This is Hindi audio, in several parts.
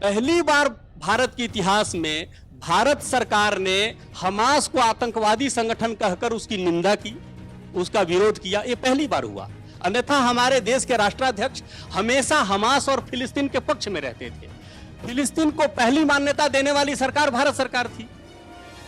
पहली बार भारत के इतिहास में भारत सरकार ने हमास को आतंकवादी संगठन कहकर उसकी निंदा की, उसका विरोध किया। ये पहली बार हुआ। अन्यथा हमारे देश के राष्ट्राध्यक्ष हमेशा हमास और फिलिस्तीन के पक्ष में रहते थे। फिलिस्तीन को पहली मान्यता देने वाली सरकार भारत सरकार थी।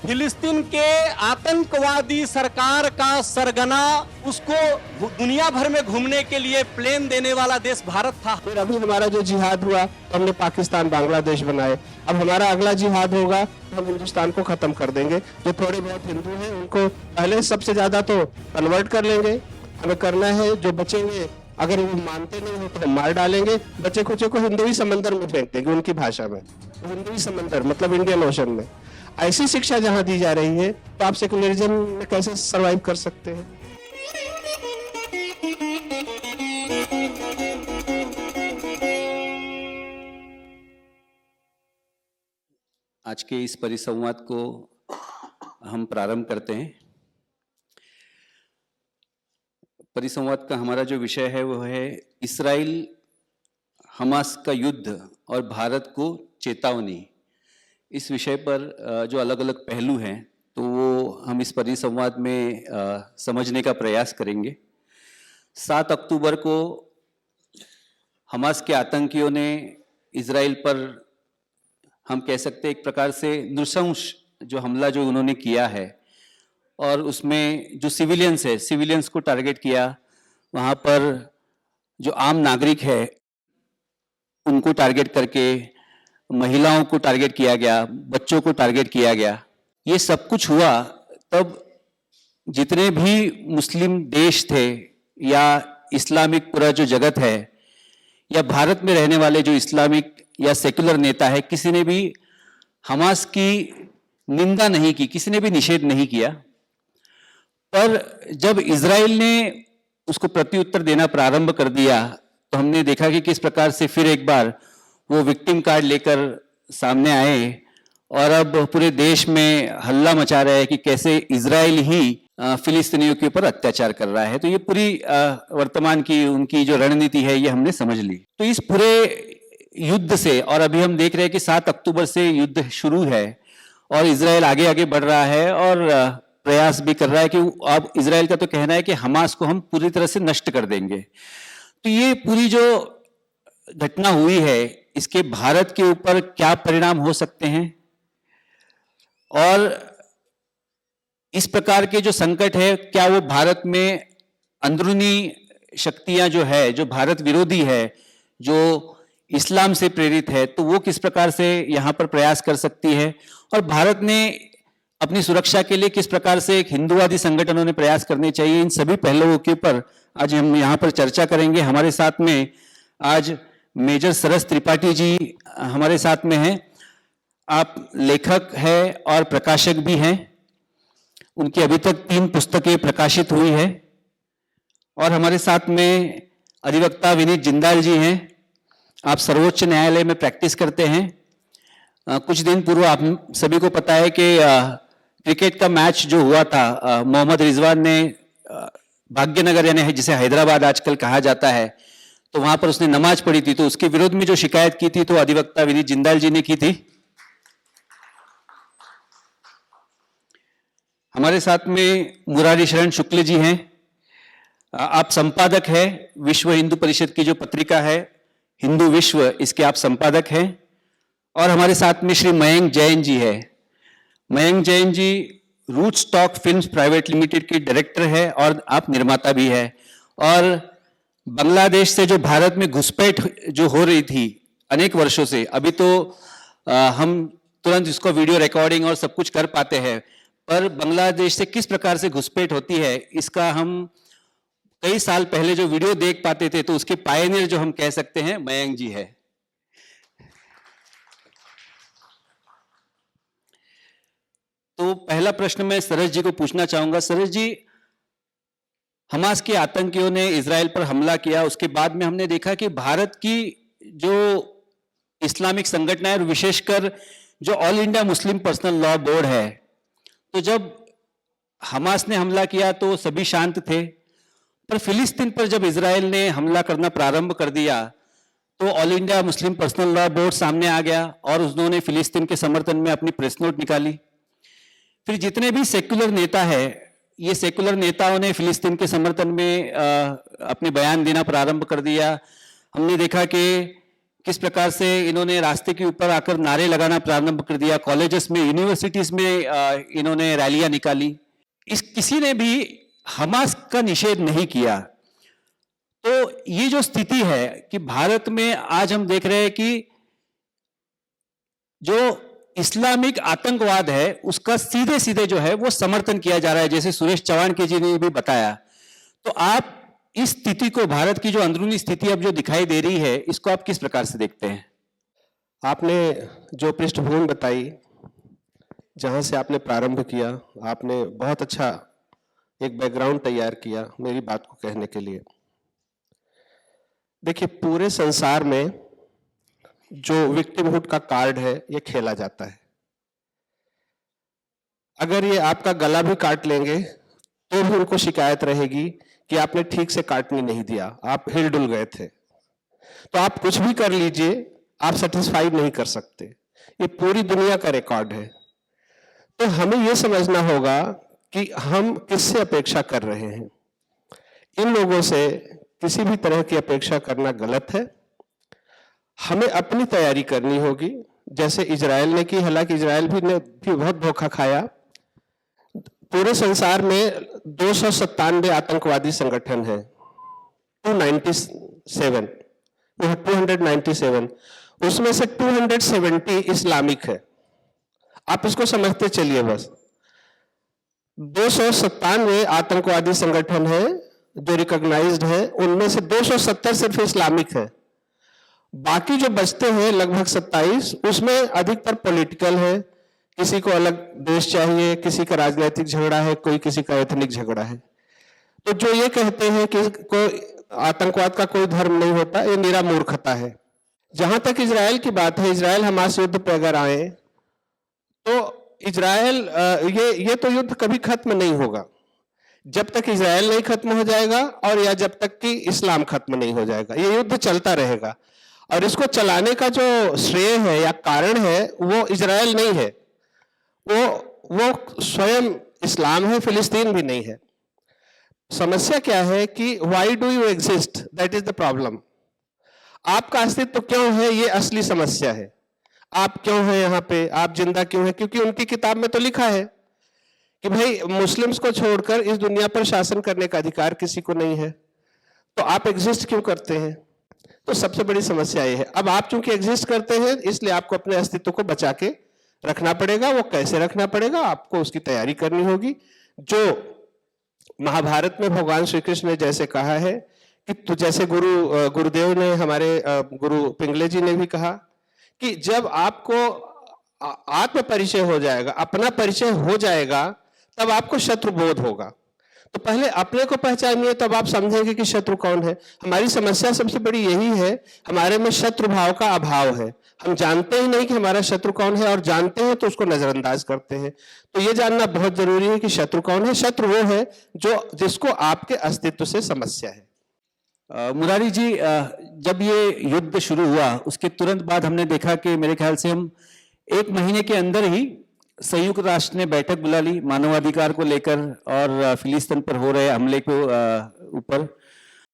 फिलिस्तीन के आतंकवादी सरकार का सरगना, उसको दुनिया भर में घूमने के लिए प्लेन देने वाला देश भारत था। फिर अभी हमारा जो जिहाद हुआ तो हमने पाकिस्तान बांग्लादेश बनाए। अब हमारा अगला जिहाद होगा तो हम हिंदुस्तान को खत्म कर देंगे। जो थोड़े बहुत हिंदू हैं उनको पहले सबसे ज्यादा तो कन्वर्ट कर लेंगे। हमें करना है, जो बचेंगे अगर वो मानते नहीं हो तो हम मार डालेंगे। बच्चे कुचे को हिंदुई समंदर में फेंक देंगे, उनकी भाषा में। हिंदुई समंदर मतलब इंडियन ओशन में। ऐसी शिक्षा जहां दी जा रही है तो आप सेकुलरिज्म में कैसे सरवाइव कर सकते हैं? आज के इस परिसंवाद को हम प्रारंभ करते हैं। परिसंवाद का हमारा जो विषय है वो है इस्राइल हमास का युद्ध और भारत को चेतावनी। इस विषय पर जो अलग अलग पहलू हैं तो वो हम इस परिसंवाद में समझने का प्रयास करेंगे। 7 अक्टूबर को हमास के आतंकियों ने इजराइल पर, हम कह सकते हैं एक प्रकार से नृशंस जो हमला जो उन्होंने किया है, और उसमें जो सिविलियंस है, सिविलियंस को टारगेट किया। वहाँ पर जो आम नागरिक है उनको टारगेट करके, महिलाओं को टारगेट किया गया, बच्चों को टारगेट किया गया। ये सब कुछ हुआ तब जितने भी मुस्लिम देश थे या इस्लामिक पूरा जो जगत है या भारत में रहने वाले जो इस्लामिक या सेकुलर नेता है, किसी ने भी हमास की निंदा नहीं की, किसी ने भी निषेध नहीं किया। पर जब इजराइल ने उसको प्रत्युत्तर देना प्रारंभ कर दिया तो हमने देखा कि किस प्रकार से फिर एक बार वो विक्टिम कार्ड लेकर सामने आए और अब पूरे देश में हल्ला मचा रहे हैं कि कैसे इजराइल ही फिलिस्तीनियों के ऊपर अत्याचार कर रहा है। तो ये पूरी वर्तमान की उनकी जो रणनीति है ये हमने समझ ली। तो इस पूरे युद्ध से, और अभी हम देख रहे हैं कि 7 अक्टूबर से युद्ध शुरू है और इजराइल आगे आगे बढ़ रहा है और प्रयास भी कर रहा है कि अब इजराइल का तो कहना है कि हमास को हम पूरी तरह से नष्ट कर देंगे। तो ये पूरी जो घटना हुई है इसके भारत के ऊपर क्या परिणाम हो सकते हैं, और इस प्रकार के जो संकट है क्या वो भारत में अंदरूनी शक्तियां जो है, जो भारत विरोधी है, जो इस्लाम से प्रेरित है, तो वो किस प्रकार से यहां पर प्रयास कर सकती है, और भारत ने अपनी सुरक्षा के लिए किस प्रकार से एक हिंदूवादी संगठनों ने प्रयास करने चाहिए। इन सभी पहलुओं के ऊपर आज हम यहां पर चर्चा करेंगे। हमारे साथ में आज मेजर सरस त्रिपाठी जी हमारे साथ में हैं। आप लेखक हैं और प्रकाशक भी हैं। उनकी अभी तक 3 पुस्तकें प्रकाशित हुई है। और हमारे साथ में अधिवक्ता विनीत जिंदाल जी हैं। आप सर्वोच्च न्यायालय में प्रैक्टिस करते हैं। कुछ दिन पूर्व आप सभी को पता है कि क्रिकेट का मैच जो हुआ था, मोहम्मद रिजवान ने भाग्यनगर यानी जिसे हैदराबाद आजकल कहा जाता है, तो वहां पर उसने नमाज पढ़ी थी, तो उसके विरोध में जो शिकायत की थी तो अधिवक्ता विनीत जिंदाल जी ने की थी। हमारे साथ में मुरारी शरण शुक्ल जी हैं। आप संपादक हैं विश्व हिंदू परिषद की जो पत्रिका है हिंदू विश्व, इसके आप संपादक हैं। और हमारे साथ में श्री मयंक जैन जी है। Mayank Jain ji rootstock films private limited के डायरेक्टर है और आप निर्माता भी है। और बांग्लादेश से जो भारत में घुसपैठ जो हो रही थी अनेक वर्षों से, अभी तो हम तुरंत इसको वीडियो रिकॉर्डिंग और सब कुछ कर पाते हैं, पर बांग्लादेश से किस प्रकार से घुसपैठ होती है इसका हम कई साल पहले जो वीडियो देख पाते थे, तो उसके पायनियर जो हम कह सकते हैं मयंक जी है। तो पहला प्रश्न मैं सरस जी को पूछना चाहूंगा। सरस जी, हमास के आतंकियों ने इजराइल पर हमला किया, उसके बाद में हमने देखा कि भारत की जो इस्लामिक संगठन है, विशेषकर जो all India Muslim personal law board है, तो जब हमास ने हमला किया तो सभी शांत थे, पर फिलिस्तीन पर जब इजराइल ने हमला करना प्रारंभ कर दिया तो all India Muslim personal law board सामने आ गया और उन्होंने फिलिस्तीन के समर्थन में अपनी प्रेस नोट निकाली। फिर जितने भी सेक्युलर नेता है, ये सेक्युलर नेताओं ने फिलिस्तीन के समर्थन में अपने बयान देना प्रारंभ कर दिया। हमने देखा कि किस प्रकार से इन्होंने रास्ते के ऊपर आकर नारे लगाना प्रारंभ कर दिया। कॉलेजेस में, यूनिवर्सिटीज में इन्होंने रैलियां निकाली। किसी ने भी हमास का निषेध नहीं किया। तो ये जो स्थिति है कि भारत में आज हम देख रहे हैं कि जो इस्लामिक आतंकवाद है उसका सीधे सीधे जो है वो समर्थन किया जा रहा है, जैसे सुरेश चौहान के जी ने भी बताया। तो आप इस स्थिति को, भारत की जो अंदरूनी स्थिति अब जो दिखाई दे रही है, इसको आप किस प्रकार से देखते हैं? आपने जो पृष्ठभूमि बताई, जहां से आपने प्रारंभ किया, आपने बहुत अच्छा एक बैकग्राउंड तैयार किया मेरी बात को कहने के लिए। देखिए, पूरे संसार में जो विक्टिमहुड का कार्ड है ये खेला जाता है। अगर ये आपका गला भी काट लेंगे तो भी उनको शिकायत रहेगी कि आपने ठीक से काटने नहीं दिया, आप हिलडुल गए थे। तो आप कुछ भी कर लीजिए, आप सेटिस्फाइड नहीं कर सकते। ये पूरी दुनिया का रिकॉर्ड है। तो हमें यह समझना होगा कि हम किससे अपेक्षा कर रहे हैं। इन लोगों से किसी भी तरह की अपेक्षा करना गलत है। हमें अपनी तैयारी करनी होगी, जैसे इजराइल ने की। हालांकि इजराइल ने भी बहुत धोखा खाया। पूरे संसार में 297 आतंकवादी संगठन है, 297। उसमें से 270 इस्लामिक है। आप इसको समझते चलिए बस। 297 आतंकवादी संगठन है जो रिकॉग्नाइज्ड है, उनमें से 270 सिर्फ इस्लामिक है। बाकी जो बचते हैं लगभग 27, उसमें अधिकतर पॉलिटिकल है। किसी को अलग देश चाहिए, किसी का राजनीतिक झगड़ा है, कोई किसी का एथनिक झगड़ा है। तो जो ये कहते हैं कि कोई आतंकवाद का कोई धर्म नहीं होता, ये निरा मूर्खता है। जहां तक इजराइल की बात है, इजराइल हमास युद्ध पे अगर आए तो इजराइल ये तो युद्ध कभी खत्म नहीं होगा जब तक इजराइल नहीं खत्म हो जाएगा, और या जब तक कि इस्लाम खत्म नहीं हो जाएगा। ये युद्ध चलता रहेगा और इसको चलाने का जो श्रेय है या कारण है वो इजराइल नहीं है, वो स्वयं इस्लाम है, फिलिस्तीन भी नहीं है। समस्या क्या है कि why do you exist, that is the problem. आपका अस्तित्व क्यों है, ये असली समस्या है। आप क्यों हैं यहाँ पे, आप जिंदा क्यों हैं? क्योंकि उनकी किताब में तो लिखा है कि भाई मुस्लिम्स को छोड़कर इस दुनिया पर शासन करने का अधिकार किसी को नहीं है। तो आप एग्जिस्ट क्यों करते हैं? तो सबसे बड़ी समस्या ये है। अब आप चूंकि एग्जिस्ट करते हैं, इसलिए आपको अपने अस्तित्व को बचा के रखना पड़ेगा। वो कैसे रखना पड़ेगा, आपको उसकी तैयारी करनी होगी। जो महाभारत में भगवान श्री कृष्ण ने जैसे कहा है कि तो जैसे गुरुदेव ने, हमारे गुरु पिंगले जी ने भी कहा कि जब आपको आत्म परिचय हो जाएगा, अपना परिचय हो जाएगा, तब आपको शत्रु बोध होगा। तो पहले अपने को पहचानिए, तब आप समझेंगे कि शत्रु कौन है। हमारी समस्या सबसे बड़ी यही है, हमारे में शत्रु भाव का अभाव है। हम जानते ही नहीं कि हमारा शत्रु कौन है, और जानते हैं तो उसको नजरअंदाज करते हैं। तो ये जानना बहुत जरूरी है कि शत्रु कौन है। शत्रु वो है जिसको आपके अस्तित्व से समस्या है। मुरारी जी, जब ये युद्ध शुरू हुआ उसके तुरंत बाद हमने देखा कि मेरे ख्याल से हम 1 महीने के अंदर ही संयुक्त राष्ट्र ने बैठक बुला ली मानवाधिकार को लेकर और फिलिस्तीन पर हो रहे हमले को ऊपर।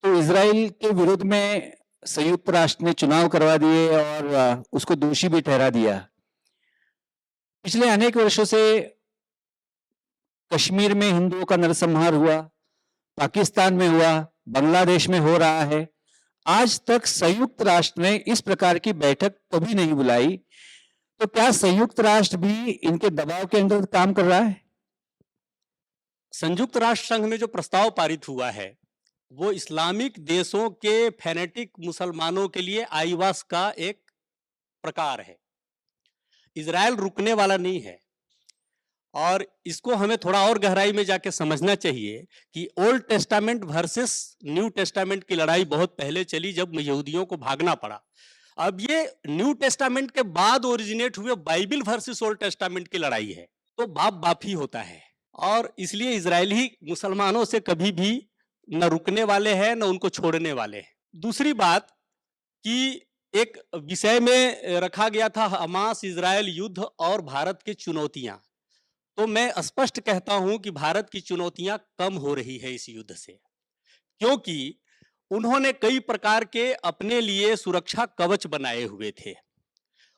तो इजराइल के विरोध में संयुक्त राष्ट्र ने चुनाव करवा दिए और उसको दोषी भी ठहरा दिया। पिछले अनेक वर्षों से कश्मीर में हिंदुओं का नरसंहार हुआ, पाकिस्तान में हुआ, बांग्लादेश में हो रहा है। आज तक संयुक्त राष्ट्र ने इस प्रकार की बैठक कभी नहीं बुलाई। तो क्या संयुक्त राष्ट्र भी इनके दबाव के अंदर काम कर रहा है? संयुक्त राष्ट्र संघ में जो प्रस्ताव पारित हुआ है वो इस्लामिक देशों के फैनेटिक मुसलमानों के लिए आईवास का एक प्रकार है। इजराइल रुकने वाला नहीं है, और इसको हमें थोड़ा और गहराई में जाके समझना चाहिए कि old testament versus new testament की लड़ाई बहुत पहले चली, जब यहूदियों को भागना पड़ा। अब ये न्यू टेस्टामेंट के बाद ओरिजिनेट हुए बाइबल वर्सेस ओल्ड टेस्टामेंट की लड़ाई है। तो बाप बाप ही होता है, और इसलिए इजरायली मुसलमानों से कभी भी न रुकने वाले हैं न उनको छोड़ने वाले हैं। दूसरी बात कि एक विषय में रखा गया था हमास इजरायल युद्ध और भारत की चुनौतियां। तो मैं स्पष्ट कहता हूं कि भारत की चुनौतियां कम हो रही है इस युद्ध से, क्योंकि उन्होंने कई प्रकार के अपने लिए सुरक्षा कवच बनाए हुए थे।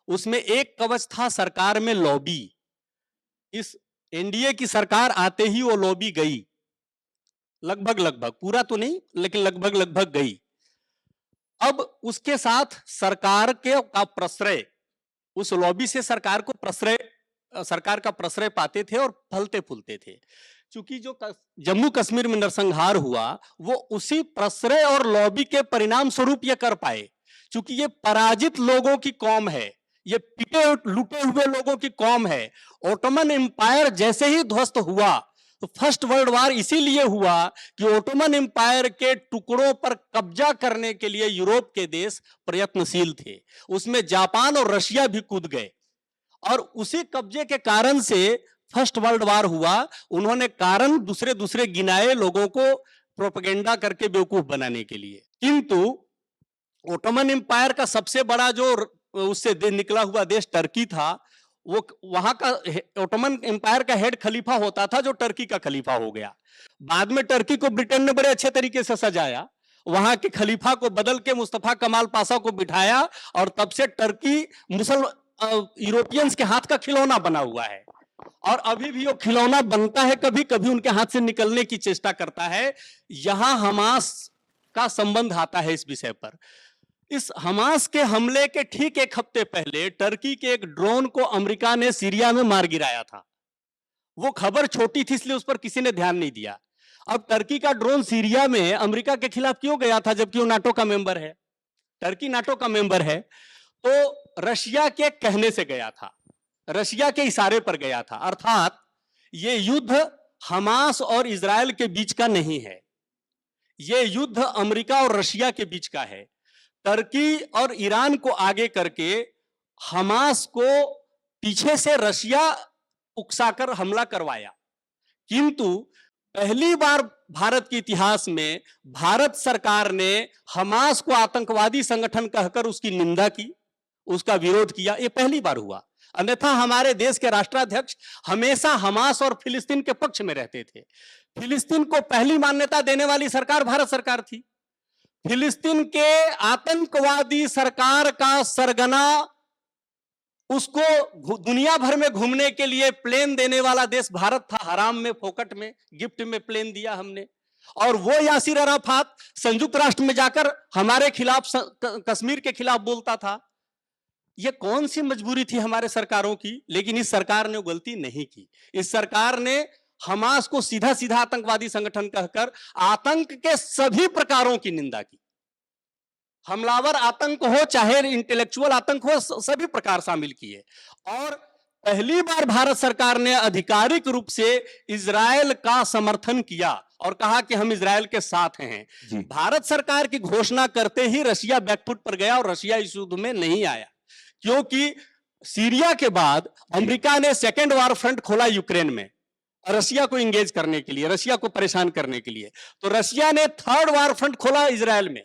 उसमें एक कवच था सरकार में लॉबी। इस एनडीए की सरकार आते ही वो लॉबी गई, लगभग, पूरा तो नहीं लेकिन लगभग गई। अब उसके साथ सरकार के का प्रश्रय, उस लॉबी से सरकार का प्रश्रय पाते थे और फलते फूलते थे। क्योंकि जो जम्मू कश्मीर में नरसंहार हुआ वो उसी प्रश्रय और लॉबी के परिणाम स्वरूप ये कर पाए। क्योंकि ये पराजित लोगों की कौम है, ये पिटे लुटे हुए लोगों की कौम है। ओटोमन एम्पायर जैसे ही ध्वस्त हुआ, तो फर्स्ट वर्ल्ड वार इसीलिए हुआ कि ओटोमन एम्पायर के टुकड़ों पर कब्जा करने के लिए यूरोप के देश प्रयत्नशील थे। उसमें जापान और रशिया भी कूद गए और उसी कब्जे के कारण से फर्स्ट वर्ल्ड वार हुआ। उन्होंने कारण दूसरे गिनाए लोगों को प्रोपेगेंडा करके बेवकूफ बनाने के लिए। किंतु ओटोमन एम्पायर का सबसे बड़ा जो उससे निकला हुआ देश टर्की था, वो वहां का ओटोमन एम्पायर का हेड खलीफा होता था जो टर्की का खलीफा हो गया। बाद में टर्की को ब्रिटेन ने बड़े अच्छे तरीके से सजाया, वहां के खलीफा को बदल के मुस्तफा कमाल पाशा को बिठाया और तब से टर्की यूरोपियंस के हाथ का खिलौना बना हुआ है। और अभी भी वो खिलौना बनता है, कभी कभी उनके हाथ से निकलने की चेष्टा करता है। यहां हमास का संबंध आता है इस विषय पर। इस हमास के हमले के ठीक एक हफ्ते पहले टर्की के एक ड्रोन को अमेरिका ने सीरिया में मार गिराया था। वो खबर छोटी थी इसलिए उस पर किसी ने ध्यान नहीं दिया। अब टर्की का ड्रोन सीरिया में अमेरिका के खिलाफ क्यों गया था, जबकि वो नाटो का मेंबर है। टर्की नाटो का मेंबर है, तो रशिया के कहने से गया था, रशिया के इशारे पर गया था। अर्थात ये युद्ध हमास और इजराइल के बीच का नहीं है, ये युद्ध अमेरिका और रशिया के बीच का है। टर्की और ईरान को आगे करके हमास को पीछे से रशिया उकसाकर हमला करवाया। किंतु पहली बार भारत के इतिहास में भारत सरकार ने हमास को आतंकवादी संगठन कहकर उसकी निंदा की, उसका विरोध किया। यह पहली बार हुआ। अन्यथा हमारे देश के राष्ट्राध्यक्ष हमेशा हमास और फिलिस्तीन के पक्ष में रहते थे। फिलिस्तीन को पहली मान्यता देने वाली सरकार भारत सरकार थी। फिलिस्तीन के आतंकवादी सरकार का सरगना, उसको दुनिया भर में घूमने के लिए प्लेन देने वाला देश भारत था। हराम में, फोकट में, गिफ्ट में प्लेन दिया हमने। और वो यासिर अराफात संयुक्त राष्ट्र में जाकर हमारे खिलाफ, कश्मीर के खिलाफ बोलता था। ये कौन सी मजबूरी थी हमारे सरकारों की? लेकिन इस सरकार ने गलती नहीं की। इस सरकार ने हमास को सीधा सीधा आतंकवादी संगठन कहकर आतंक के सभी प्रकारों की निंदा की। हमलावर आतंक हो चाहे इंटेलेक्चुअल आतंक हो, सभी प्रकार शामिल किए। और पहली बार भारत सरकार ने आधिकारिक रूप से इजरायल का समर्थन किया और कहा कि हम इजरायल के साथ हैं। भारत सरकार की घोषणा करते ही रशिया बैकफुट पर गया और रशिया इस युद्ध में नहीं आया, क्योंकि सीरिया के बाद अमेरिका ने सेकेंड वार फ्रंट खोला यूक्रेन में रशिया को इंगेज करने के लिए, रशिया को परेशान करने के लिए। तो रशिया ने थर्ड वार फ्रंट खोला इजरायल में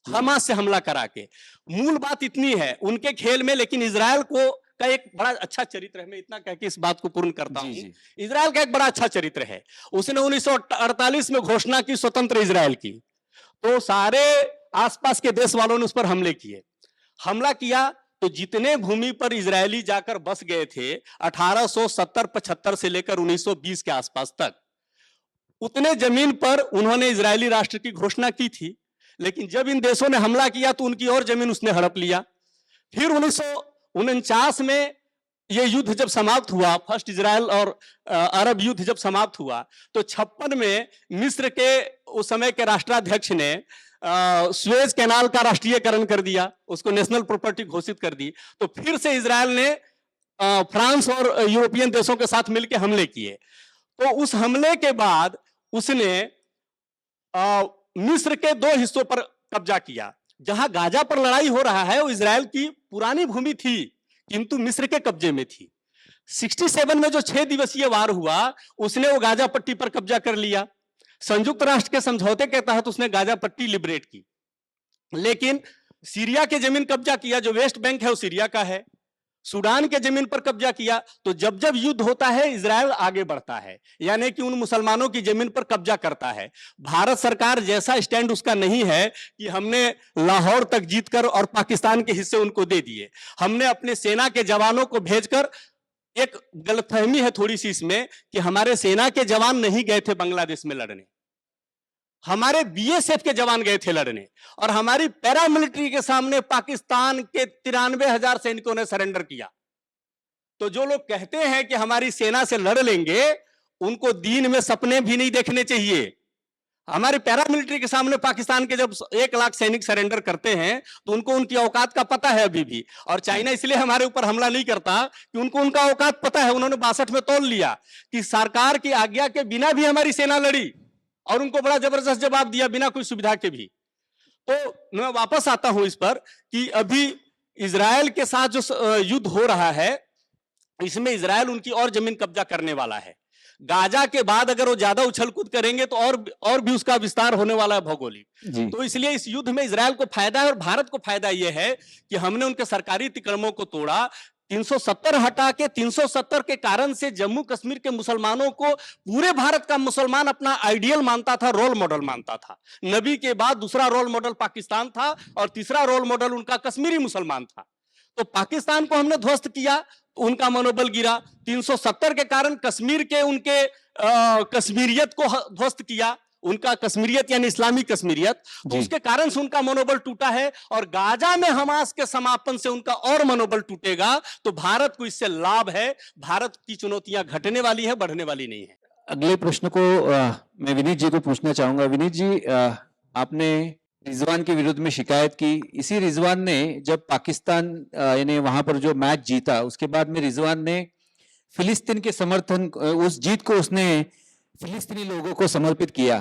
हमास से हमला करा के। मूल बात इतनी है उनके खेल में, लेकिन इजरायल को का एक बड़ा अच्छा चरित्र है। मैं इतना कह के इस बात को पूर्ण करता हूं। इजरायल का एक बड़ा अच्छा चरित्र है। उसने 1948 में घोषणा की स्वतंत्र इजरायल की, तो सारे आसपास के देश वालों ने उस पर हमले किए। हमला किया तो जितने भूमि पर इजरायली जाकर बस गए थे 1870-75 से लेकर 1920 के आसपास तक, उतने जमीन पर उन्होंने इजरायली राष्ट्र की घोषणा की थी। लेकिन जब इन देशों ने हमला किया तो उनकी और जमीन उसने हड़प लिया। फिर 1949 में यह युद्ध जब समाप्त हुआ, फर्स्ट इजरायल और अरब युद्ध जब समाप्त हुआ, तो 56 में मिस्र के उस समय के राष्ट्राध्यक्ष ने सुएज कैनाल का राष्ट्रीयकरण कर दिया, उसको नेशनल प्रॉपर्टी घोषित कर दी। तो फिर से इजरायल ने फ्रांस और यूरोपियन देशों के साथ मिलकर हमले किए। तो उस हमले के बाद उसने मिस्र के 2 हिस्सों पर कब्जा किया। जहां गाजा पर लड़ाई हो रहा है वो इजरायल की पुरानी भूमि थी, किंतु मिस्र के कब्जे में थी। 67 में जो 6 दिवसीय वार हुआ, उसने वो गाजा पट्टी पर कब्जा कर लिया। संयुक्त राष्ट्र के समझौते के तहत उसने गाजा पट्टी लिबरेट की। लेकिन सीरिया के जमीन कब्जा किया, जो वेस्ट बैंक है वो सीरिया का है। सूडान के जमीन पर कब्जा किया। तो जब जब युद्ध होता है इजराइल आगे बढ़ता है, यानी कि उन मुसलमानों की जमीन पर कब्जा करता है। भारत सरकार जैसा स्टैंड उसका नहीं है कि हमने लाहौर तक जीतकर और पाकिस्तान के हिस्से उनको दे दिए। हमने अपने सेना के जवानों को भेजकर, एक गलतफहमी है थोड़ी सी इसमें कि हमारे सेना के जवान नहीं गए थे बांग्लादेश में लड़ने, हमारे बीएसएफ के जवान गए थे लड़ने, और हमारी पैरामिलिट्री के सामने पाकिस्तान के 93,000 सैनिकों ने सरेंडर किया। तो जो लोग कहते हैं कि हमारी सेना से लड़ लेंगे, उनको दीन में सपने भी नहीं देखने चाहिए। हमारे पैरामिलिट्री के सामने पाकिस्तान के जब 1 लाख सैनिक सरेंडर करते हैं तो उनको उनकी औकात का पता है अभी भी। और चाइना इसलिए हमारे ऊपर हमला नहीं करता कि उनको उनका औकात पता है। उन्होंने 62 में तौल लिया कि सरकार की आज्ञा के बिना भी हमारी सेना लड़ी और उनको बड़ा जबरदस्त जवाब दिया बिना कोई सुविधा के भी। तो मैं वापस आता हूं इस पर कि अभी इजराइल के साथ जो युद्ध हो रहा है, इसमें इजराइल उनकी और जमीन कब्जा करने वाला है। गाजा के बाद अगर वो ज्यादा उछल कूद करेंगे तो और भी उसका विस्तार होने वाला है भौगोलिक। तो इसलिए इस युद्ध में इजराइल को फायदा है और भारत को फायदा यह है कि हमने उनके सरकारी अतिक्रमणों को तोड़ा। 370 हटा के 370 के कारण से जम्मू कश्मीर के मुसलमानों को पूरे भारत का मुसलमान अपना आइडियल मानता था, रोल मॉडल मानता था। नबी के बाद दूसरा रोल मॉडल पाकिस्तान था और तीसरा रोल मॉडल उनका कश्मीरी मुसलमान था। तो पाकिस्तान को हमने ध्वस्त किया, उनका मनोबल गिरा। 370 के कारण कश्मीर के उनके कश्मीरियत को ध्वस्त किया, उनका कश्मीरियत यानी इस्लामी कश्मीरियत, तो उसके कारण से उनका मनोबल टूटा है। और गाजा में हमास के समापन से उनका और मनोबल टूटेगा। तो भारत को इससे लाभ है। भारत की चुनौतियां घटने वाली है, बढ़ने वाली नहीं है। अगले प्रश्न को मैं विनीत जी को पूछना चाहूंगा। विनीत जी, आपने रिजवान के विरुद्ध में शिकायत की। इसी रिजवान ने जब पाकिस्तान यानी वहां पर जो मैच जीता, उसके बाद में रिजवान ने फिलिस्तीन के समर्थन, उस जीत को उसने फिलिस्तीनी लोगों को समर्पित किया।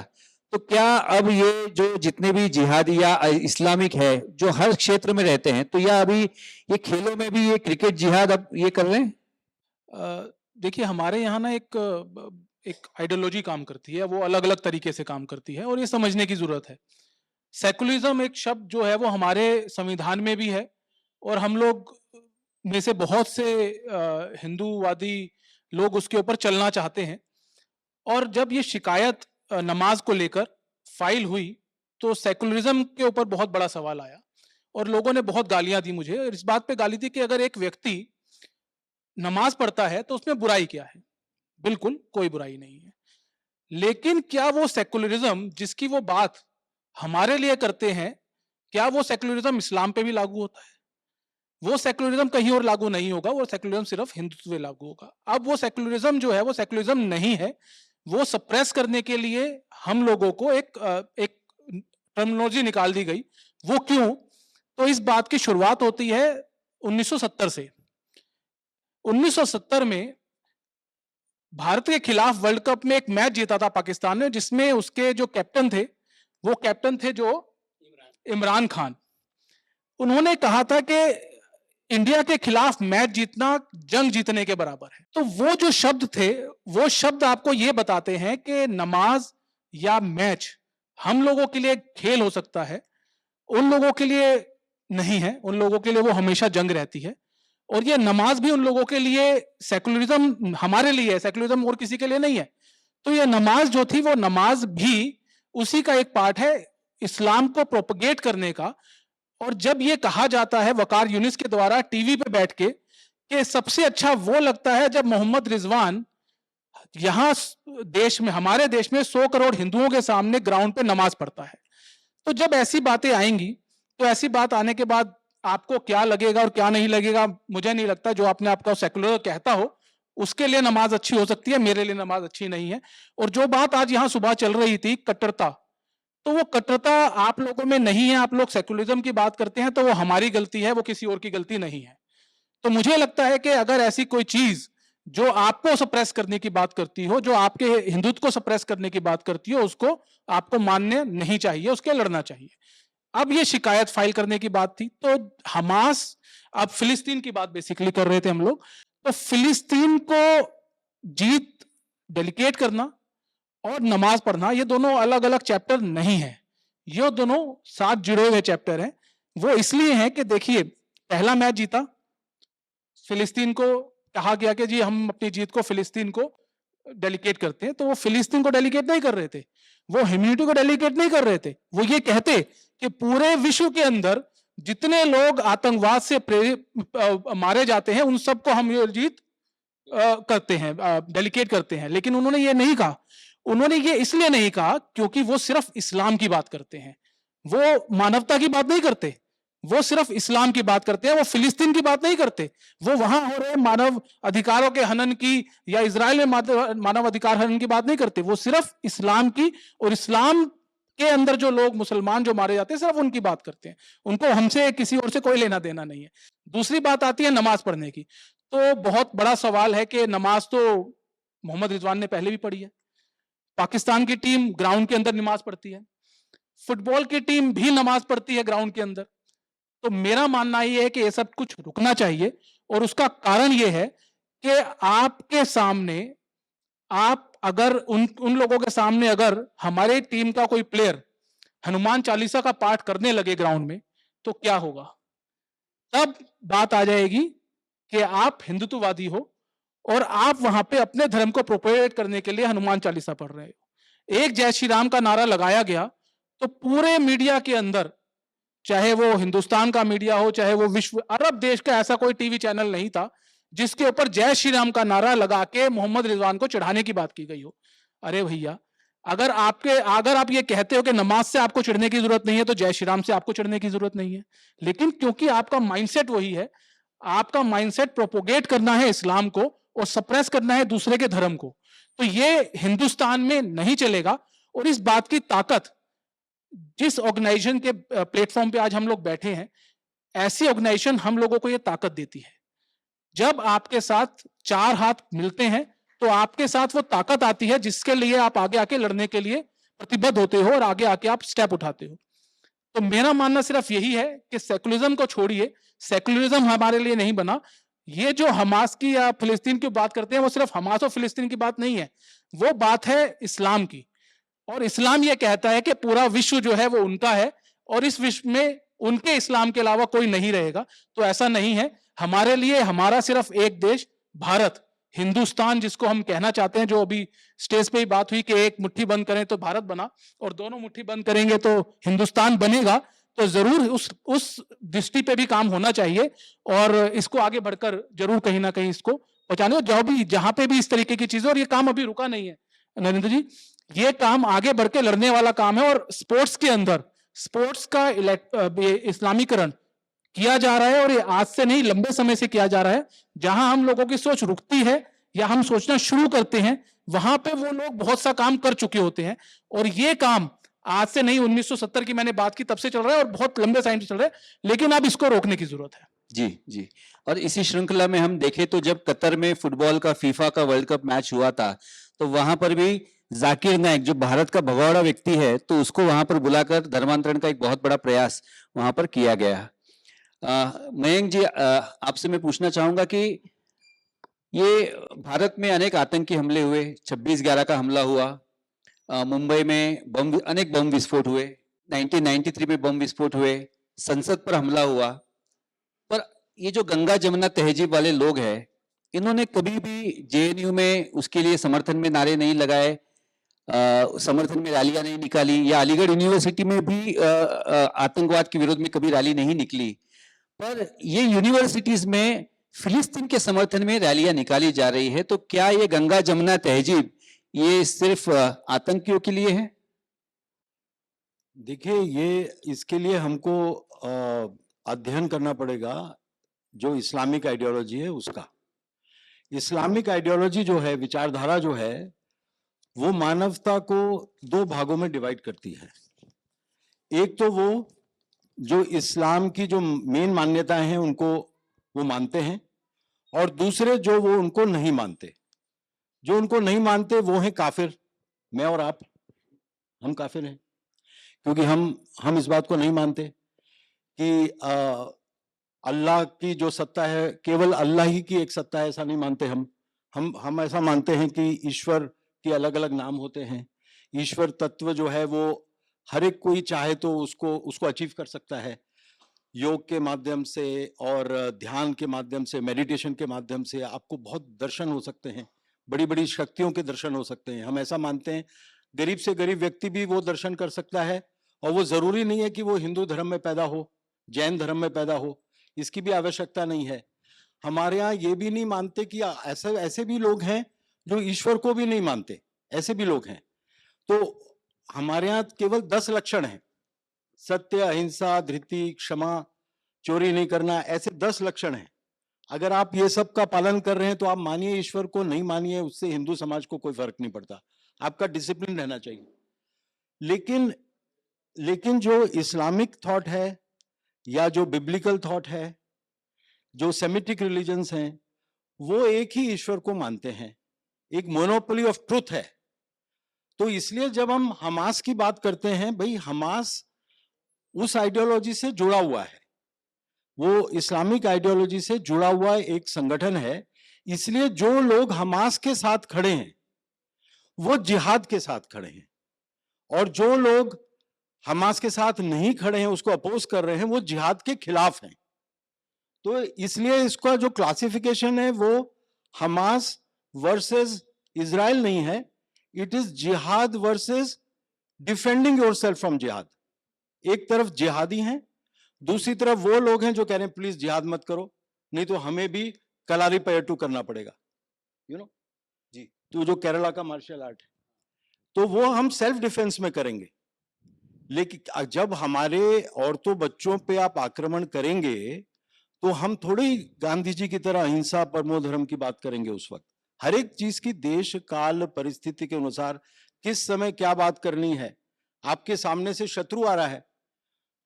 तो क्या अब ये जो जितने भी जिहादी या इस्लामिक है जो हर क्षेत्र में रहते हैं, तो या अभी ये खेलों में भी ये क्रिकेट जिहाद अब ये कर रहे हैं? देखिए, हमारे यहाँ ना एक आइडियोलॉजी काम करती है, वो अलग अलग तरीके से काम करती है और ये समझने की जरूरत है। सेकुलरिज्म एक शब्द जो है वो हमारे संविधान में भी है और हम लोग में से बहुत से हिंदूवादी लोग उसके ऊपर चलना चाहते हैं। और जब ये शिकायत नमाज को लेकर फाइल हुई तो सेकुलरिज्म के ऊपर बहुत बड़ा सवाल आया और लोगों ने बहुत गालियां दी मुझे। और इस बात पे गाली दी कि अगर एक व्यक्ति नमाज पढ़ता है तो उसमें बुराई क्या है? बिल्कुल कोई बुराई नहीं है। लेकिन क्या वो सेकुलरिज्म जिसकी वो बात हमारे लिए करते हैं, क्या वो सेकुलरिज्म इस्लाम पे भी लागू होता है? वो सेकुलरिज्म कहीं और लागू नहीं होगा, वो सेकुलरिज्म सिर्फ हिंदुत्व पे लागू होगा। अब वो सेकुलरिज्म जो है वो सेकुलरिज्म नहीं है, वो सप्रेस करने के लिए हम लोगों को एक टर्मिनोलॉजी निकाल दी गई। वो क्यों? तो इस बात की शुरुआत होती है 1970 से। 1970 में भारत के खिलाफ वर्ल्ड कप में एक मैच जीता था पाकिस्तान ने, जिसमें उसके जो कैप्टन थे वो कैप्टन थे जो इमरान खान। उन्होंने कहा था कि इंडिया के खिलाफ मैच जीतना जंग जीतने के बराबर है। तो वो जो शब्द थे, वो शब्द आपको ये बताते हैं कि नमाज या मैच हम लोगों के लिए खेल हो सकता है, उन लोगों के लिए नहीं है। उन लोगों के लिए वो हमेशा जंग रहती है। और ये नमाज भी उन लोगों के लिए सेकुलरिज्म हमारे लिए है, सेकुलरिज्म और किसी के लिए नहीं है। तो ये नमाज जो थी वो नमाज भी उसी का एक पार्ट है, इस्लाम को प्रोपगेट करने का। और जब ये कहा जाता है वकार यूनिस के द्वारा टीवी पे बैठ के कि सबसे अच्छा वो लगता है जब मोहम्मद रिजवान यहां देश में, हमारे देश में 100 करोड़ हिंदुओं के सामने ग्राउंड पे नमाज पढ़ता है। तो जब ऐसी बातें आएंगी, तो ऐसी बात आने के बाद आपको क्या लगेगा और क्या नहीं लगेगा, मुझे नहीं लगता। जो अपने आपको सेकुलर कहता हो उसके लिए नमाज अच्छी हो सकती है, मेरे लिए नमाज अच्छी नहीं है। और जो बात आज यहां सुबह चल रही थी कट्टरता, तो वो कट्टरता आप लोगों में नहीं है। आप लोग सेकुलरिज्म की बात करते हैं तो वो हमारी गलती है, वो किसी और की गलती नहीं है। तो मुझे लगता है कि अगर ऐसी कोई चीज जो आपको सप्रेस करने की बात करती हो, जो आपके हिंदुत्व को सप्रेस करने की बात करती हो, उसको आपको मानने नहीं चाहिए, उसके लड़ना चाहिए। अब ये शिकायत फाइल करने की बात थी, तो हमास, अब फिलिस्तीन की बात बेसिकली कर रहे थे हम लोग। तो फिलिस्तीन को जीत डेलिकेट करना और नमाज पढ़ना, ये दोनों अलग अलग चैप्टर नहीं है, ये दोनों साथ जुड़े हुए चैप्टर हैं। वो इसलिए है कि देखिए, पहला मैच जीता, फिलिस्तीन को कहा गया कि जी हम अपनी जीत को फिलिस्तीन को डेलीकेट करते हैं, तो वो फिलिस्तीन को डेलीकेट नहीं कर रहे थे, वो ह्यूमैनिटी को डेलीकेट नहीं कर रहे थे, वो ये कहते कि पूरे विश्व के अंदर जितने लोग आतंकवाद से प्रेरित मारे जाते हैं उन सबको हम ये जीत करते हैं, डेलीकेट करते हैं। लेकिन उन्होंने ये नहीं कहा, उन्होंने ये इसलिए नहीं कहा क्योंकि वो सिर्फ इस्लाम की बात करते हैं, वो मानवता की बात नहीं करते, वो सिर्फ इस्लाम की बात करते हैं, वो फिलिस्तीन की बात नहीं करते, वो वहां हो रहे मानव अधिकारों के हनन की या इजराइल में मानव अधिकार हनन की बात नहीं करते, वो सिर्फ इस्लाम की और इस्लाम के अंदर जो लोग मुसलमान जो मारे जाते हैं सिर्फ उनकी बात करते हैं, उनको हमसे किसी और से कोई लेना देना नहीं है। दूसरी बात आती है नमाज पढ़ने की, तो बहुत बड़ा सवाल है कि नमाज तो मोहम्मद रिजवान ने पहले भी पढ़ी है, पाकिस्तान की टीम ग्राउंड के अंदर नमाज पढ़ती है, फुटबॉल की टीम भी नमाज पढ़ती है ग्राउंड के अंदर। तो मेरा मानना ये है कि ये सब कुछ रुकना चाहिए, और उसका कारण ये है कि आपके सामने, आप अगर उन लोगों के सामने अगर हमारे टीम का कोई प्लेयर हनुमान चालीसा का पाठ करने लगे ग्राउंड में, तो क्या होगा? तब बात आ जाएगी कि आप हिंदुत्ववादी हो और आप वहां पे अपने धर्म को प्रोपेगेट करने के लिए हनुमान चालीसा पढ़ रहे हो। एक जय श्री राम का नारा लगाया गया तो पूरे मीडिया के अंदर, चाहे वो हिंदुस्तान का मीडिया हो, चाहे वो विश्व अरब देश का ऐसा कोई टीवी चैनल नहीं था जिसके ऊपर जय श्री राम का नारा लगा के मोहम्मद रिजवान को चिढ़ाने की बात की गई हो। अरे भैया, अगर आप ये कहते हो कि नमाज से आपको चिढ़ने की जरूरत नहीं है तो जय श्री राम से आपको चिढ़ने की जरूरत नहीं है। लेकिन क्योंकि आपका माइंडसेट वही है, आपका माइंडसेट प्रोपोगेट करना है इस्लाम को और सप्रेस करना है दूसरे के धर्म को, तो ये हिंदुस्तान में नहीं चलेगा। और इस बात की ताकत जिस ऑर्गेनाइजेशन के प्लेटफॉर्म पे आज हम लोग बैठे हैं, ऐसी ऑर्गेनाइजेशन हम लोगों को ये ताकत देती है। जब आपके साथ चार हाथ मिलते हैं तो आपके साथ वो ताकत आती है जिसके लिए आप आगे आके लड़ने के लिए प्रतिबद्ध होते हो और आगे आके आप स्टेप उठाते हो। तो मेरा मानना सिर्फ यही है कि सेकुलरिज्म को छोड़िए, सेकुलरिज्म हमारे लिए नहीं बना। ये जो हमास की या फिलिस्तीन की बात करते हैं, वो सिर्फ हमास और फिलिस्तीन की बात नहीं है, वो बात है इस्लाम की। और इस्लाम ये कहता है कि पूरा विश्व जो है वो उनका है और इस विश्व में उनके इस्लाम के अलावा कोई नहीं रहेगा। तो ऐसा नहीं है, हमारे लिए हमारा सिर्फ एक देश भारत, हिंदुस्तान जिसको हम कहना चाहते हैं, जो अभी स्टेज पे ही बात हुई कि एक मुट्ठी बंद करें तो भारत बना और दोनों मुट्ठी बंद करेंगे तो हिंदुस्तान बनेगा। तो जरूर उस दृष्टि पे भी काम होना चाहिए और इसको आगे बढ़कर जरूर कहीं ना कहीं इसको पहुंचाने, जहां पे भी इस तरीके की चीजें, और ये काम अभी रुका नहीं है नरेंद्र जी, ये काम आगे बढ़ के लड़ने वाला काम है। और स्पोर्ट्स के अंदर स्पोर्ट्स का इस्लामीकरण किया जा रहा है और ये आज से नहीं लंबे समय से किया जा रहा है। जहां हम लोगों की सोच रुकती है या हम सोचना शुरू करते हैं, वहां पे वो लोग बहुत सा काम कर चुके होते हैं। और ये काम आज से नहीं, 1970 की मैंने बात की तब से चल रहा है और बहुत लंबे टाइम से चल रहा है, लेकिन अब इसको रोकने की जरूरत है। जी जी। और इसी श्रृंखला में हम देखें तो जब कतर में फुटबॉल का फीफा का वर्ल्ड कप मैच हुआ था, तो वहां पर भी जाकिर नाइक जो भारत का भगोड़ा व्यक्ति है, तो उसको वहां पर बुलाकर धर्मांतरण का एक बहुत बड़ा प्रयास वहां पर किया गया। मयंक जी, आपसे मैं पूछना चाहूंगा कि ये भारत में अनेक आतंकी हमले हुए, 26/11 का हमला हुआ, मुंबई में अनेक बम विस्फोट हुए, 1993 में बम विस्फोट हुए, संसद पर हमला हुआ, पर ये जो गंगा जमुना तहजीब वाले लोग हैं, इन्होंने कभी भी जेएनयू में उसके लिए समर्थन में नारे नहीं लगाए, समर्थन में रैलियां नहीं निकाली, या अलीगढ़ यूनिवर्सिटी में भी आतंकवाद के विरोध में कभी रैली नहीं निकली। पर ये यूनिवर्सिटीज में फिलिस्तीन के समर्थन में रैलियां निकाली जा रही है, तो क्या ये गंगा जमुना तहजीब ये सिर्फ आतंकियों के लिए है? देखिए, ये इसके लिए हमको अध्ययन करना पड़ेगा जो इस्लामिक आइडियोलॉजी है उसका। इस्लामिक आइडियोलॉजी जो है, विचारधारा जो है, वो मानवता को दो भागों में डिवाइड करती है। एक तो वो जो इस्लाम की जो मेन मान्यताएं हैं उनको वो मानते हैं, और दूसरे जो वो उनको नहीं मानते। जो उनको नहीं मानते वो हैं काफिर। मैं और आप, हम काफिर हैं, क्योंकि हम इस बात को नहीं मानते कि अल्लाह की जो सत्ता है केवल अल्लाह ही की एक सत्ता है, ऐसा नहीं मानते हम ऐसा मानते हैं कि ईश्वर के अलग अलग नाम होते हैं। ईश्वर तत्व जो है वो हर एक कोई चाहे तो उसको अचीव कर सकता है। योग के माध्यम से और ध्यान के माध्यम से, मेडिटेशन के माध्यम से आपको बहुत दर्शन हो सकते हैं, बड़ी बड़ी शक्तियों के दर्शन हो सकते हैं। हम ऐसा मानते हैं गरीब से गरीब व्यक्ति भी वो दर्शन कर सकता है, और वो जरूरी नहीं है कि वो हिंदू धर्म में पैदा हो, जैन धर्म में पैदा हो, इसकी भी आवश्यकता नहीं है। हमारे यहाँ ये भी नहीं मानते कि ऐसे भी लोग हैं जो ईश्वर को भी नहीं मानते, ऐसे भी लोग हैं। तो हमारे यहाँ केवल 10 लक्षण हैं, सत्य, अहिंसा, धृति, क्षमा, चोरी नहीं करना, ऐसे 10 लक्षण हैं। अगर आप ये सब का पालन कर रहे हैं तो आप मानिए ईश्वर को, नहीं मानिए उससे हिंदू समाज को कोई फर्क नहीं पड़ता, आपका डिसिप्लिन रहना चाहिए। लेकिन जो इस्लामिक थॉट है या जो बिब्लिकल थॉट है, जो सेमिटिक रिलीजन्स हैं, वो एक ही ईश्वर को मानते हैं, एक मोनोपोली ऑफ ट्रुथ है। तो इसलिए जब हम हमास की बात करते हैं, भाई हमास उस आइडियोलॉजी से जुड़ा हुआ है, वो इस्लामिक आइडियोलॉजी से जुड़ा हुआ एक संगठन है। इसलिए जो लोग हमास के साथ खड़े हैं वो जिहाद के साथ खड़े हैं, और जो लोग हमास के साथ नहीं खड़े हैं, उसको अपोज कर रहे हैं, वो जिहाद के खिलाफ हैं। तो इसलिए इसका जो क्लासिफिकेशन है वो हमास वर्सेस इजराइल नहीं है, इट इज जिहाद वर्सेस डिफेंडिंग योरसेल्फ फ्रॉम जिहाद। एक तरफ जिहादी हैं, दूसरी तरफ वो लोग हैं जो कह रहे हैं प्लीज जिहाद मत करो, नहीं तो हमें भी कलारी पयटू करना पड़ेगा, यू नो जी। तो जो केरला का मार्शल आर्ट है, तो वो हम सेल्फ डिफेंस में करेंगे। लेकिन जब हमारे औरतों बच्चों पे आप आक्रमण करेंगे तो हम थोड़ी गांधी जी की तरह अहिंसा परमो धर्म की बात करेंगे। उस वक्त हर एक चीज की देश काल परिस्थिति के अनुसार किस समय क्या बात करनी है। आपके सामने से शत्रु आ रहा है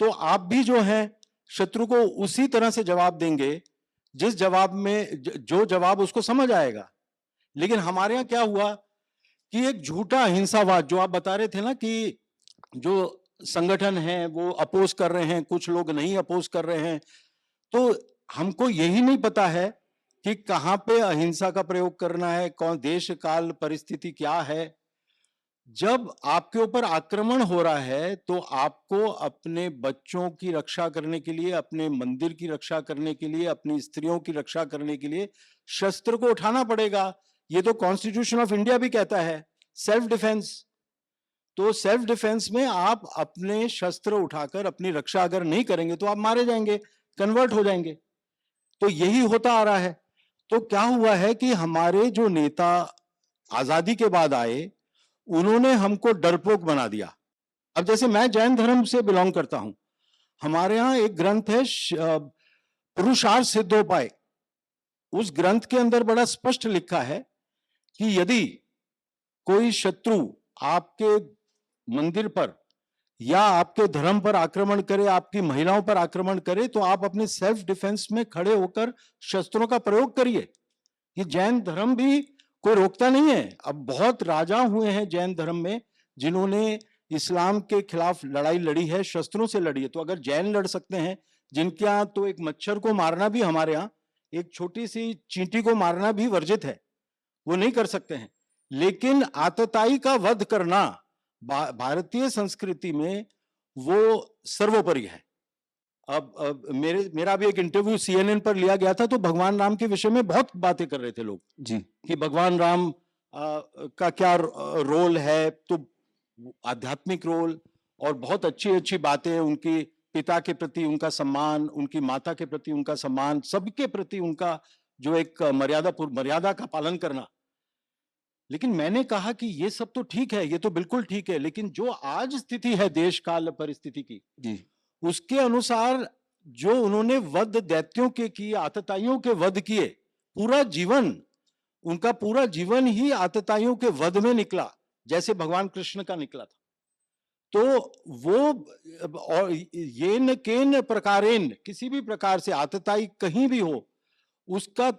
तो आप भी जो है शत्रु को उसी तरह से जवाब देंगे जिस जवाब में जो जवाब उसको समझ आएगा। लेकिन हमारे यहाँ क्या हुआ कि एक झूठा अहिंसावाद, जो आप बता रहे थे ना कि जो संगठन है वो अपोज कर रहे हैं, कुछ लोग नहीं अपोज कर रहे हैं, तो हमको यही नहीं पता है कि कहां पे अहिंसा का प्रयोग करना है, कौन देश काल परिस्थिति क्या है। जब आपके ऊपर आक्रमण हो रहा है तो आपको अपने बच्चों की रक्षा करने के लिए, अपने मंदिर की रक्षा करने के लिए, अपनी स्त्रियों की रक्षा करने के लिए शस्त्र को उठाना पड़ेगा। ये तो कॉन्स्टिट्यूशन ऑफ इंडिया भी कहता है सेल्फ डिफेंस। तो सेल्फ डिफेंस में आप अपने शस्त्र उठाकर अपनी रक्षा अगर नहीं करेंगे तो आप मारे जाएंगे, कन्वर्ट हो जाएंगे। तो यही होता आ रहा है। तो क्या हुआ है कि हमारे जो नेता आजादी के बाद आए उन्होंने हमको डरपोक बना दिया। अब जैसे मैं जैन धर्म से बिलोंग करता हूं, हमारे यहां एक ग्रंथ है पुरुषार्थ सिद्धोपाय। उस ग्रंथ के अंदर बड़ा स्पष्ट लिखा है कि यदि कोई शत्रु आपके मंदिर पर या आपके धर्म पर आक्रमण करे, आपकी महिलाओं पर आक्रमण करे, तो आप अपने सेल्फ डिफेंस में खड़े होकर शस्त्रों का प्रयोग करिए। ये जैन धर्म भी कोई रोकता नहीं है। अब बहुत राजा हुए हैं जैन धर्म में जिन्होंने इस्लाम के खिलाफ लड़ाई लड़ी है, शस्त्रों से लड़ी है। तो अगर जैन लड़ सकते हैं, जिनके यहाँ तो एक मच्छर को मारना भी, हमारे यहाँ एक छोटी सी चींटी को मारना भी वर्जित है, वो नहीं कर सकते हैं। लेकिन आतताई का वध करना भारतीय संस्कृति में वो सर्वोपरि है। अब मेरा भी एक इंटरव्यू CNN पर लिया गया था, तो भगवान राम के विषय में बहुत बातें कर रहे थे लोग जी कि भगवान राम का क्या रोल है। तो आध्यात्मिक रोल और बहुत अच्छी अच्छी बातें, उनकी पिता के प्रति उनका सम्मान, उनकी माता के प्रति उनका सम्मान, सबके प्रति उनका जो एक मर्यादा का पालन करना। लेकिन मैंने कहा कि ये सब तो ठीक है, ये तो बिल्कुल ठीक है, लेकिन जो आज स्थिति है देश काल परिस्थिति की जी उसके अनुसार जो उन्होंने वध दैत्यों के किए, आतताइयों के वध किए, पूरा जीवन, उनका पूरा जीवन ही आतताइयों के वध में निकला, जैसे भगवान कृष्ण का निकला था। तो वो और येन केन प्रकारेन, किसी भी प्रकार से आतताई कहीं भी हो उसका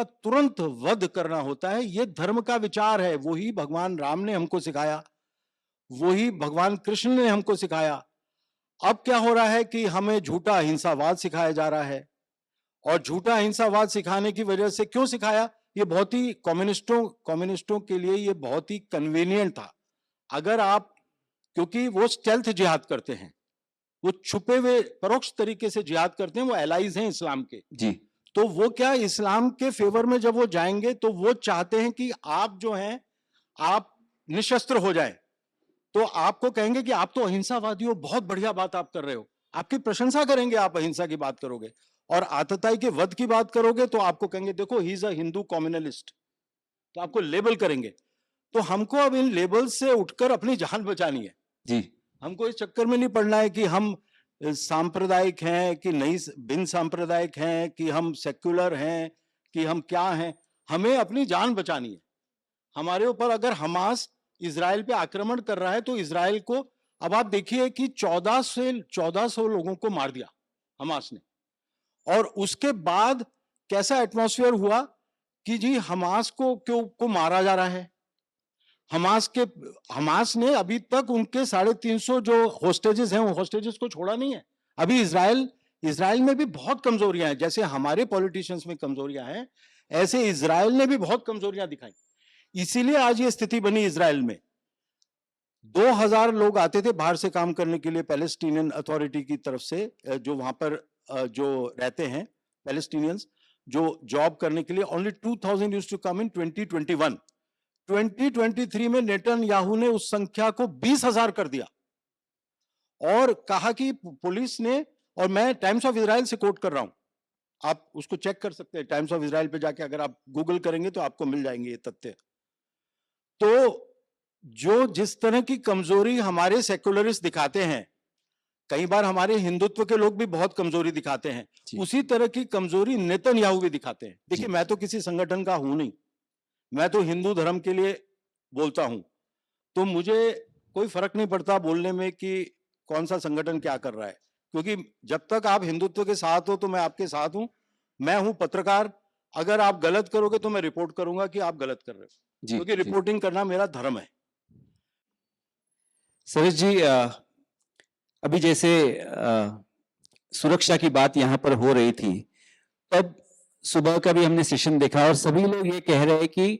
तुरंत वध करना होता है। ये धर्म का विचार है, वही भगवान राम ने हमको सिखाया, वही भगवान कृष्ण ने हमको सिखाया। अब क्या हो रहा है कि हमें झूठा अहिंसावाद सिखाया जा रहा है, और झूठा अहिंसावाद सिखाने की वजह से क्यों सिखाया, ये बहुत ही कम्युनिस्टों के लिए ये बहुत ही कन्वीनियंट था। अगर आप, क्योंकि वो स्टेल्थ जिहाद करते हैं, वो छुपे हुए परोक्ष तरीके से जिहाद करते हैं, वो एलाइज हैं इस्लाम के। जी तो वो क्या इस्लाम के फेवर में जब वो जाएंगे तो वो चाहते हैं कि आप जो हैं आप निशस्त्र हो जाए। तो आपको कहेंगे कि आप तो अहिंसावादी हो, बहुत बढ़िया बात आप कर रहे हो, आपकी प्रशंसा करेंगे, आप अहिंसा की बात करोगे। और आतताई के वध की बात करोगे तो आपको कहेंगे देखो he is a Hindu communalist, तो आपको लेबल करेंगे। तो हमको अब इन लेबल से उठकर अपनी जान बचानी है। जी हमको इस चक्कर में नहीं पड़ना है कि हम सांप्रदायिक हैं कि नहीं, बिन सांप्रदायिक हैं कि हम सेक्युलर हैं कि हम क्या हैं। हमें अपनी जान बचानी है। हमारे ऊपर अगर हमास इजराइल पे आक्रमण कर रहा है तो इजराइल को, अब आप देखिए कि 1400 लोगों को मार दिया हमास ने, और उसके बाद कैसा एटमॉस्फेयर हुआ कि जी हमास को मारा जा रहा है। हमास ने अभी तक उनके 350 जो होस्टेजेस हैं, वो होस्टेजेस को छोड़ा नहीं है। अभी इजराइल में भी बहुत कमजोरियां हैं। जैसे हमारे पॉलिटिशियंस में कमजोरियां हैं, ऐसे इजराइल ने भी बहुत कमजोरियां दिखाई। इसीलिए आज ये स्थिति बनी इजराइल में। 2000 लोग आते थे बाहर से काम करने के लिए पैलेस्टीनियन अथॉरिटी की तरफ से, जो वहां पर जो रहते हैं पैलेस्टीनियंस, जो जॉब करने के लिए। ओनली 2000 यूज्ड टू कम इन 2021। 2023 में नेतन्याहू ने उस संख्या को 20,000 कर दिया और कहा कि पुलिस ने, और मैं टाइम्स ऑफ इजराइल से कोट कर रहा हूं, आप उसको चेक कर सकते हैं, टाइम्स ऑफ इजराइल पे जाके अगर आप गूगल करेंगे तो आपको मिल जाएंगे ये तथ्य। तो जो जिस तरह की कमजोरी हमारे सेक्युलरिस्ट दिखाते हैं, कई बार हमारे हिंदुत्व के लोग भी बहुत कमजोरी दिखाते हैं, उसी तरह की कमजोरी नेतन्याहू भी दिखाते हैं। देखिए मैं तो किसी संगठन का हूं नहीं, मैं तो हिंदू धर्म के लिए बोलता हूं, तो मुझे कोई फर्क नहीं पड़ता बोलने में कि कौन सा संगठन क्या कर रहा है, क्योंकि जब तक आप हिंदुत्व के साथ हो तो मैं आपके साथ हूं। मैं हूं पत्रकार, अगर आप गलत करोगे तो मैं रिपोर्ट करूंगा कि आप गलत कर रहे हो, क्योंकि रिपोर्टिंग करना मेरा धर्म है। सुरेश जी, अभी जैसे सुरक्षा की बात यहाँ पर हो रही थी, तब सुबह का भी हमने सेशन देखा और सभी लोग ये कह रहे हैं कि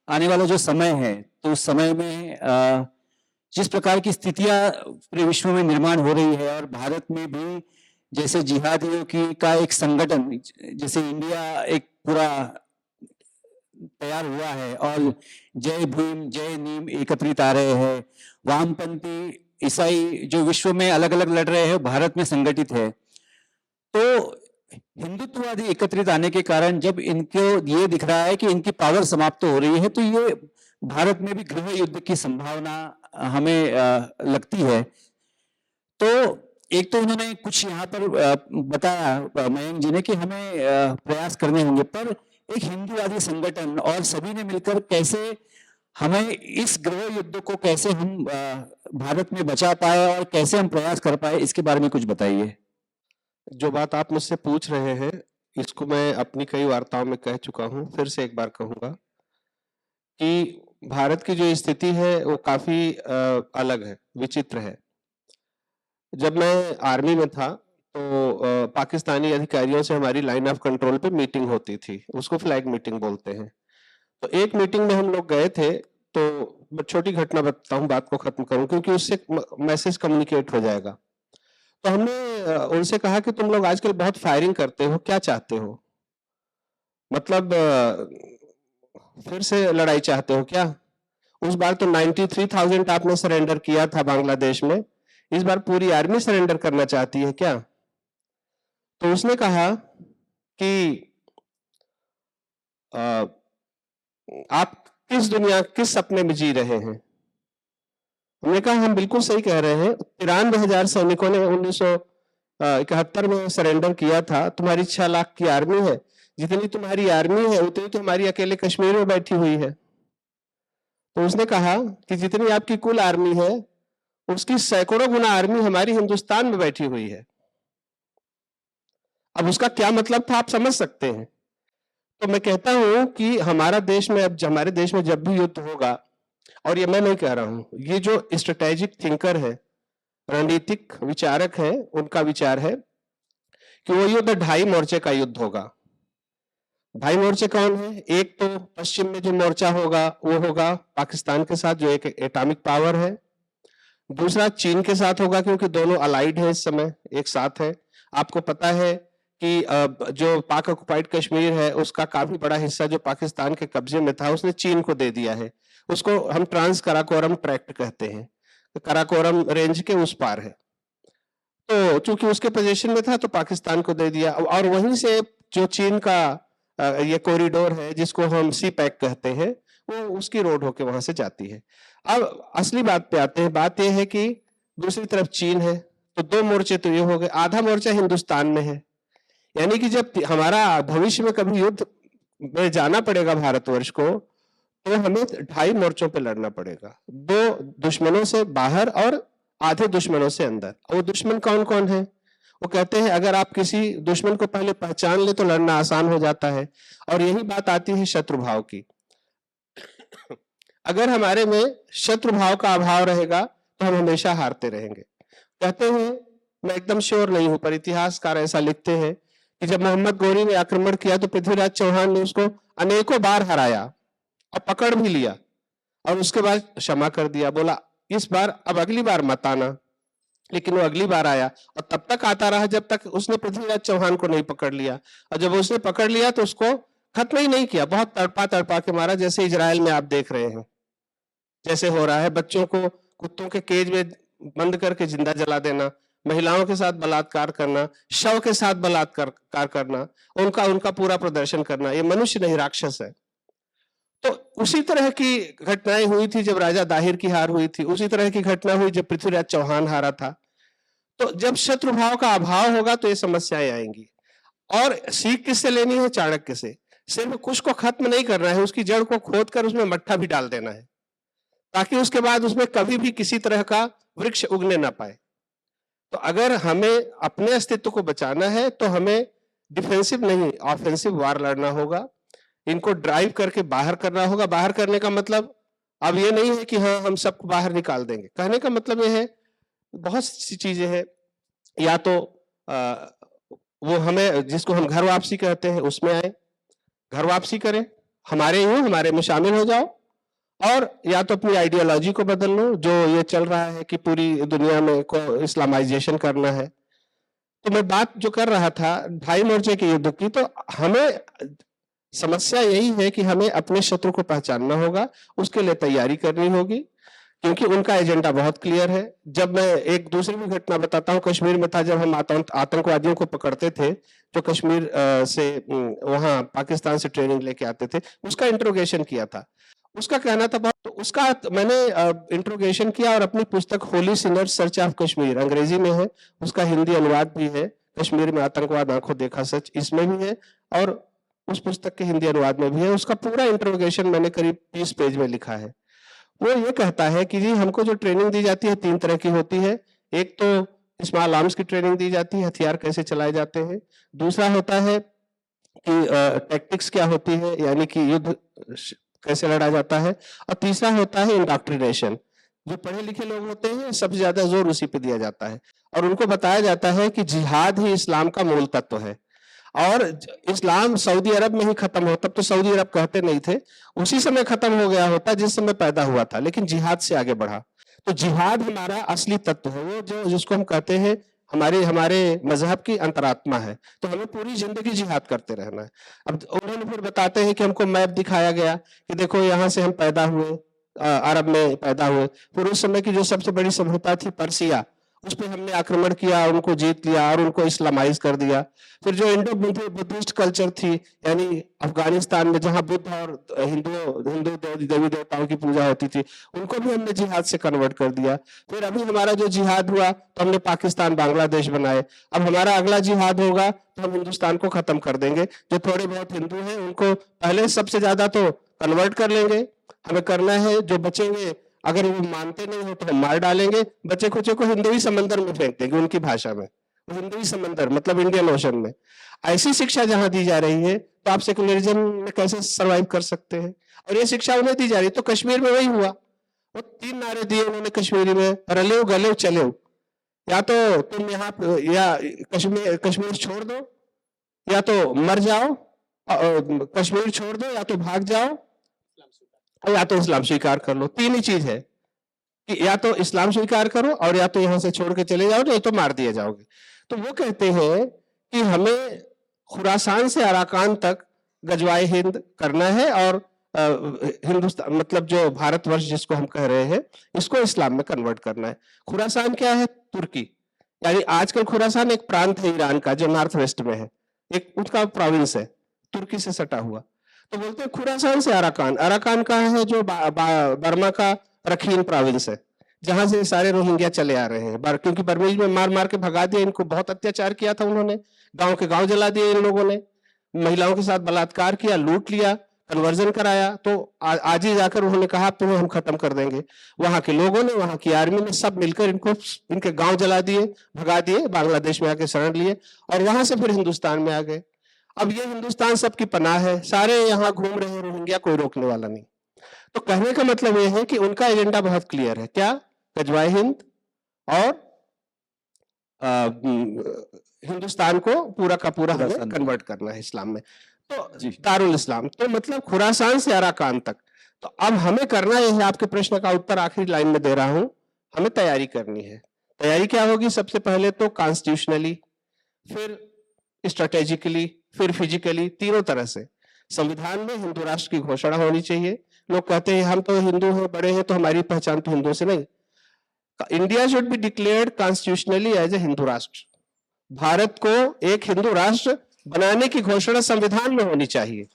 आने वाला जो समय है, तो उस समय में जिस प्रकार की स्थितियां पूरे विश्व में निर्माण हो रही है और भारत में भी जैसे जिहादियों की का एक संगठन, जैसे इंडिया एक पूरा तैयार हुआ है और जय भीम जय नीम एकत्रित आ रहे हैं, वामपंथी ईसाई जो विश्व में अलग अलग लड़ रहे हैं भारत में संगठित है। तो हिंदुत्ववादी एकत्रित आने के कारण जब इनको ये दिख रहा है कि इनकी पावर समाप्त हो रही है, तो ये भारत में भी गृह युद्ध की संभावना हमें लगती है। तो एक तो उन्होंने कुछ यहाँ पर बताया मयंक जी ने कि हमें प्रयास करने होंगे, पर एक हिंदूवादी संगठन और सभी ने मिलकर कैसे हमें इस गृह युद्ध को कैसे हम भारत में बचा पाए और कैसे हम प्रयास कर पाए, इसके बारे में कुछ बताइए। जो बात आप मुझसे पूछ रहे हैं, इसको मैं अपनी कई वार्ताओं में कह चुका हूं, फिर से एक बार कहूंगा कि भारत की जो स्थिति है वो काफी अलग है, विचित्र है। जब मैं आर्मी में था तो पाकिस्तानी अधिकारियों से हमारी लाइन ऑफ कंट्रोल पे मीटिंग होती थी, उसको फ्लैग मीटिंग बोलते हैं। तो एक मीटिंग में हम लोग गए थे, तो छोटी घटना बताता हूँ, बात को खत्म करूं क्योंकि उससे मैसेज कम्युनिकेट हो जाएगा। तो हमने उनसे कहा कि तुम लोग आजकल बहुत फायरिंग करते हो, क्या चाहते हो? मतलब फिर से लड़ाई चाहते हो क्या? उस बार तो 93,000 आपने सरेंडर किया था बांग्लादेश में, इस बार पूरी आर्मी सरेंडर करना चाहती है क्या? तो उसने कहा कि आप किस सपने में जी रहे हैं? हमने कहा हम बिल्कुल सही कह रहे हैं, 93,000 सैनिकों ने 1971 में सरेंडर किया था। तुम्हारी 6 लाख की आर्मी है, जितनी तुम्हारी आर्मी है उतनी तो हमारी अकेले कश्मीर में बैठी हुई है। तो उसने कहा कि जितनी आपकी कुल आर्मी है उसकी सैकड़ों गुना आर्मी हमारी हिंदुस्तान में बैठी हुई है। अब उसका क्या मतलब था आप समझ सकते हैं। तो मैं कहता हूं कि हमारे देश में जब भी युद्ध होगा, और ये मैं नहीं कह रहा हूं, ये जो स्ट्रेटेजिक थिंकर है, रणनीतिक विचारक है, उनका विचार है कि वो युद्ध 2.5 मोर्चे का युद्ध होगा। 2.5 मोर्चे कौन है? एक तो पश्चिम में जो मोर्चा होगा वो होगा पाकिस्तान के साथ, जो एक एटॉमिक पावर है। दूसरा चीन के साथ होगा क्योंकि दोनों अलाइड हैं इस समय, एक साथ है। आपको पता है कि जो पाक ऑक्युपाइड कश्मीर है उसका काफी बड़ा हिस्सा जो पाकिस्तान के कब्जे में था उसने चीन को दे दिया है। उसको हम ट्रांस कराकोरम ट्रैक्ट कहते हैं, तो कराकोरम रेंज के उस पार है। तो चूंकि उसके पोजीशन में था तो पाकिस्तान को दे दिया, और वहीं से जो चीन का ये कॉरिडोर है जिसको हम सी पैक कहते हैं वो उसकी रोड होके वहां से जाती है। अब असली बात पे आते हैं। बात यह है कि दूसरी तरफ चीन है, तो दो मोर्चे तो ये हो गए। आधा मोर्चा हिंदुस्तान में है, यानी कि जब हमारा भविष्य में कभी युद्ध में जाना पड़ेगा भारतवर्ष को, तो हमें 2.5 मोर्चों पे लड़ना पड़ेगा, 2 दुश्मनों से बाहर और आधे दुश्मनों से अंदर। वो दुश्मन कौन कौन है? वो कहते हैं अगर आप किसी दुश्मन को पहले पहचान ले तो लड़ना आसान हो जाता है, और यही बात आती है शत्रु भाव की। अगर हमारे में शत्रु भाव का अभाव रहेगा तो हम हमेशा हारते रहेंगे। कहते हैं, मैं एकदम श्योर नहीं हूं पर इतिहासकार ऐसा लिखते हैं कि जब मोहम्मद गोरी ने आक्रमण किया तो पृथ्वीराज चौहान ने उसको अनेकों बार हराया और पकड़ भी लिया, और उसके बाद क्षमा कर दिया, बोला इस बार अब अगली बार मत आना। लेकिन वो अगली बार आया और तब तक आता रहा जब तक उसने पृथ्वीराज चौहान को नहीं पकड़ लिया, और जब उसने पकड़ लिया तो उसको खत्म ही नहीं किया, बहुत तड़पा तड़पा के मारा। जैसे इजराइल में आप देख रहे हैं जैसे हो रहा है, बच्चों को कुत्तों के केज में बंद करके जिंदा जला देना, महिलाओं के साथ बलात्कार करना, शव के साथ बलात्कार करना, उनका पूरा प्रदर्शन करना, ये मनुष्य नहीं राक्षस है। तो उसी तरह की घटनाएं हुई थी जब राजा दाहिर की हार हुई थी, उसी तरह की घटना हुई जब पृथ्वीराज चौहान हारा था। तो जब शत्रु भाव का अभाव होगा तो ये समस्याएं आएंगी, और सीख किससे लेनी है? चाणक्य से। सिर्फ कुछ को खत्म नहीं करना है, उसकी जड़ को खोद कर उसमें मट्ठा भी डाल देना है, ताकि उसके बाद उसमें कभी भी किसी तरह का वृक्ष उगने ना पाए। तो अगर हमें अपने अस्तित्व को बचाना है तो हमें डिफेंसिव नहीं ऑफेंसिव वार लड़ना होगा, इनको ड्राइव करके बाहर करना होगा। बाहर करने का मतलब अब ये नहीं है कि हाँ हम सबको बाहर निकाल देंगे, कहने का मतलब ये है बहुत सी चीजें हैं। या तो वो हमें जिसको हम घर वापसी कहते हैं उसमें आए, घर वापसी करें, हमारे में शामिल हो जाओ, और या तो अपनी आइडियोलॉजी को बदल लो, जो ये चल रहा है कि पूरी दुनिया में को इस्लामाइजेशन करना है। तो मैं बात जो कर रहा था 2.5 मोर्चे के युद्ध की, तो हमें समस्या यही है कि हमें अपने शत्रु को पहचानना होगा, उसके लिए तैयारी करनी होगी, क्योंकि उनका एजेंडा बहुत क्लियर है। जब मैं एक दूसरी भी घटना बताता हूँ, कश्मीर में था, जब हम आतंकवादियों को पकड़ते थे जो कश्मीर से वहां पाकिस्तान से ट्रेनिंग लेके आते थे, उसका इंट्रोगेशन किया था। उसका कहना था बहुत, तो उसका मैंने इंट्रोगेशन किया और अपनी पुस्तक Holi Sinners search of Kashmir अंग्रेजी में है, उसका हिंदी अनुवाद भी है, कश्मीर में आतंकवाद आंखों देखा सच इसमें भी है, और उस पुस्तक के हिंदी अनुवाद में भी है। उसका पूरा इंट्रोगेशन मैंने करीब 30 पेज में लिखा है। वो ये कहता है कि जी हमको जो ट्रेनिंग दी जाती है 3 तरह की होती है। एक तो स्मॉल आर्म्स की ट्रेनिंग दी जाती है, हथियार कैसे चलाए जाते हैं। दूसरा होता है कि टैक्टिक्स क्या होती है, यानी कि युद्ध कैसे लड़ा जाता है। और तीसरा होता है इंडोक्ट्रिनेशन, जो पढ़े लिखे लोग होते हैं सबसे ज्यादा जोर उसी पे दिया जाता है, और उनको बताया जाता है कि जिहाद ही इस्लाम का मूल तत्व है। और इस्लाम सऊदी अरब में ही खत्म हो, तब तो सऊदी अरब कहते नहीं थे, उसी समय खत्म हो गया होता जिस समय पैदा हुआ था, लेकिन जिहाद से आगे बढ़ा। तो जिहाद हमारा असली तत्व है, वो जो जिसको हम कहते हैं हमारे मजहब की अंतरात्मा है। तो हमें पूरी जिंदगी जिहाद करते रहना है। अब उन्होंने फिर बताते हैं कि हमको मैप दिखाया गया कि देखो यहाँ से हम पैदा हुए, अरब में पैदा हुए, फिर उस समय की जो सबसे बड़ी सभ्यता थी पर्सिया, उस पर हमने आक्रमण किया, उनको जीत लिया और उनको इस्लामाइज कर दिया। फिर जो इंडो बुद्धिस्ट कल्चर थी, यानी अफगानिस्तान में जहां बुद्ध और हिंदू देवी देवताओं की पूजा होती थी, उनको भी हमने जिहाद से कन्वर्ट कर दिया। फिर अभी हमारा जो जिहाद हुआ तो हमने पाकिस्तान बांग्लादेश बनाए। अब हमारा अगला जिहाद होगा तो हम हिंदुस्तान को खत्म कर देंगे। जो थोड़े बहुत हिंदू हैं उनको पहले सबसे ज्यादा तो कन्वर्ट कर लेंगे, हमें करना है। जो बचेंगे अगर वो मानते नहीं हो तो हम मार डालेंगे, बच्चे खुचे को हिंदवी समंदर में फेंक देंगे, उनकी भाषा में हिंदवी समंदर मतलब इंडियन ओशन में। ऐसी शिक्षा जहां दी जा रही है तो आप सेकुलरिज्म में कैसे सरवाइव कर सकते हैं? और ये शिक्षा उन्हें दी जा रही है। तो कश्मीर में वही हुआ, वो 3 नारे दिए उन्होंने कश्मीरी में, रले गले चले, या तो तुम यहाँ या कश्मीर छोड़ दो, या तो मर जाओ, कश्मीर छोड़ दो, या तो भाग जाओ, या तो इस्लाम स्वीकार कर लो। 3 ही चीज है कि या तो इस्लाम स्वीकार करो और या तो यहां से छोड़ के चले जाओ, नहीं तो मार दिए जाओगे। तो वो कहते हैं कि हमें खुरासान से अराकान तक गजवाए हिंद करना है और हिंदुस्तान मतलब जो भारतवर्ष जिसको हम कह रहे हैं इसको इस्लाम में कन्वर्ट करना है। खुरासान क्या है? तुर्की, यानी आजकल खुरासान एक प्रांत है ईरान का जो नॉर्थ वेस्ट में है, एक उसका प्रोविंस है, तुर्की से सटा हुआ। तो बोलते हैं खुरासान से अराकान। अराकान का है जो बर्मा का रखीन प्रोविंस है, जहां से सारे रोहिंग्या चले आ रहे हैं। क्योंकि बर्मीज में मार मार के भगा दिया इनको, बहुत अत्याचार किया था उन्होंने, गांव के गांव जला दिए इन लोगों ने, महिलाओं के साथ बलात्कार किया, लूट लिया, कन्वर्जन कराया। तो आज ही जाकर उन्होंने कहा तुम्हें हम खत्म कर देंगे। वहां के लोगों ने, वहां की आर्मी ने सब मिलकर इनको, इनके गांव जला दिए, भगा दिए, बांग्लादेश में आके शरण लिए और वहां से फिर हिंदुस्तान में आ गए। अब ये हिंदुस्तान सबकी पनाह है, सारे यहाँ घूम रहे हैं रोहिंग्या, कोई रोकने वाला नहीं। तो कहने का मतलब ये है कि उनका एजेंडा बहुत क्लियर है। क्या? गजवाए हिंद और हिंदुस्तान को पूरा का पूरा हमें कन्वर्ट करना है इस्लाम में। तो दारुल इस्लाम, तो मतलब खुरासान से अराकान तक। तो अब हमें करना यह है, आपके प्रश्न का उत्तर आखिरी लाइन में दे रहा हूं, हमें तैयारी करनी है। तैयारी क्या होगी? सबसे पहले तो कॉन्स्टिट्यूशनली, फिर स्ट्रेटेजिकली, फिर फिजिकली, तीनों तरह से। संविधान में हिंदू राष्ट्र की घोषणा होनी चाहिए। लोग कहते हैं हम तो हिंदू हैं, बड़े हैं, तो हमारी पहचान तो हिंदुओं से नहीं। India should be declared constitutionally as a Hindu rashtra. Bharat को एक हिंदू राष्ट्र बनाने की घोषणा संविधान में होनी चाहिए।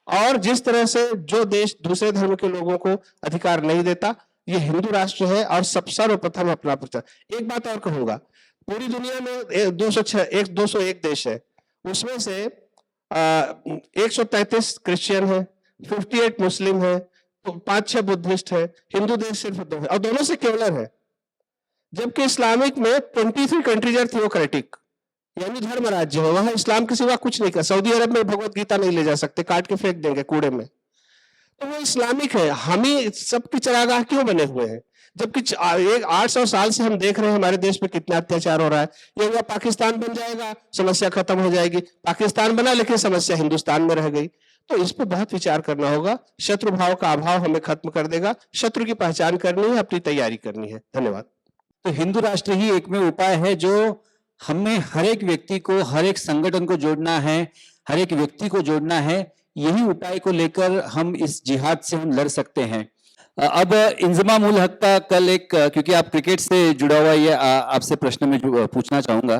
और जिस तरह से जो देश दूसरे धर्म के लोगों को अधिकार नहीं देता, ये हिंदू राष्ट्र है और सब सर्वप्रथम अपना प्रचार। एक बात और कहूंगा, पूरी दुनिया में 201 देश है, उसमें से 133 क्रिश्चियन है, 58 मुस्लिम है, तो 5-6 बुद्धिस्ट है, हिंदू देश सिर्फ 2 है और दोनों सेक्युलर है। जबकि इस्लामिक में 23 कंट्रीज आर थियोक्रेटिक, यानी धर्म राज्य है, वहां इस्लाम के सिवा कुछ नहीं कर। सऊदी अरब में भगवत गीता नहीं ले जा सकते, काट के फेंक देंगे कूड़े में। तो वो इस्लामिक है। हम ही सबकी चरागाह क्यों बने हुए हैं? जबकि 800 साल से हम देख रहे हैं हमारे देश में कितना अत्याचार हो रहा है। ये हुआ पाकिस्तान बन जाएगा, समस्या खत्म हो जाएगी। पाकिस्तान बना लेकिन समस्या हिंदुस्तान में रह गई। तो इस पर बहुत विचार करना होगा। शत्रु भाव का अभाव हमें खत्म कर देगा। शत्रु की पहचान करनी है, अपनी तैयारी करनी है। धन्यवाद। तो हिंदू राष्ट्र ही एकमेव उपाय है जो हमें हर एक व्यक्ति को, हर एक संगठन को जोड़ना है, हर एक व्यक्ति को जोड़ना है। यही उपाय को लेकर हम इस जिहाद से हम लड़ सकते हैं। अब इंजमाम उल हक का कल एक, क्योंकि आप क्रिकेट से जुड़ा हुआ, ये आपसे प्रश्न में पूछना चाहूंगा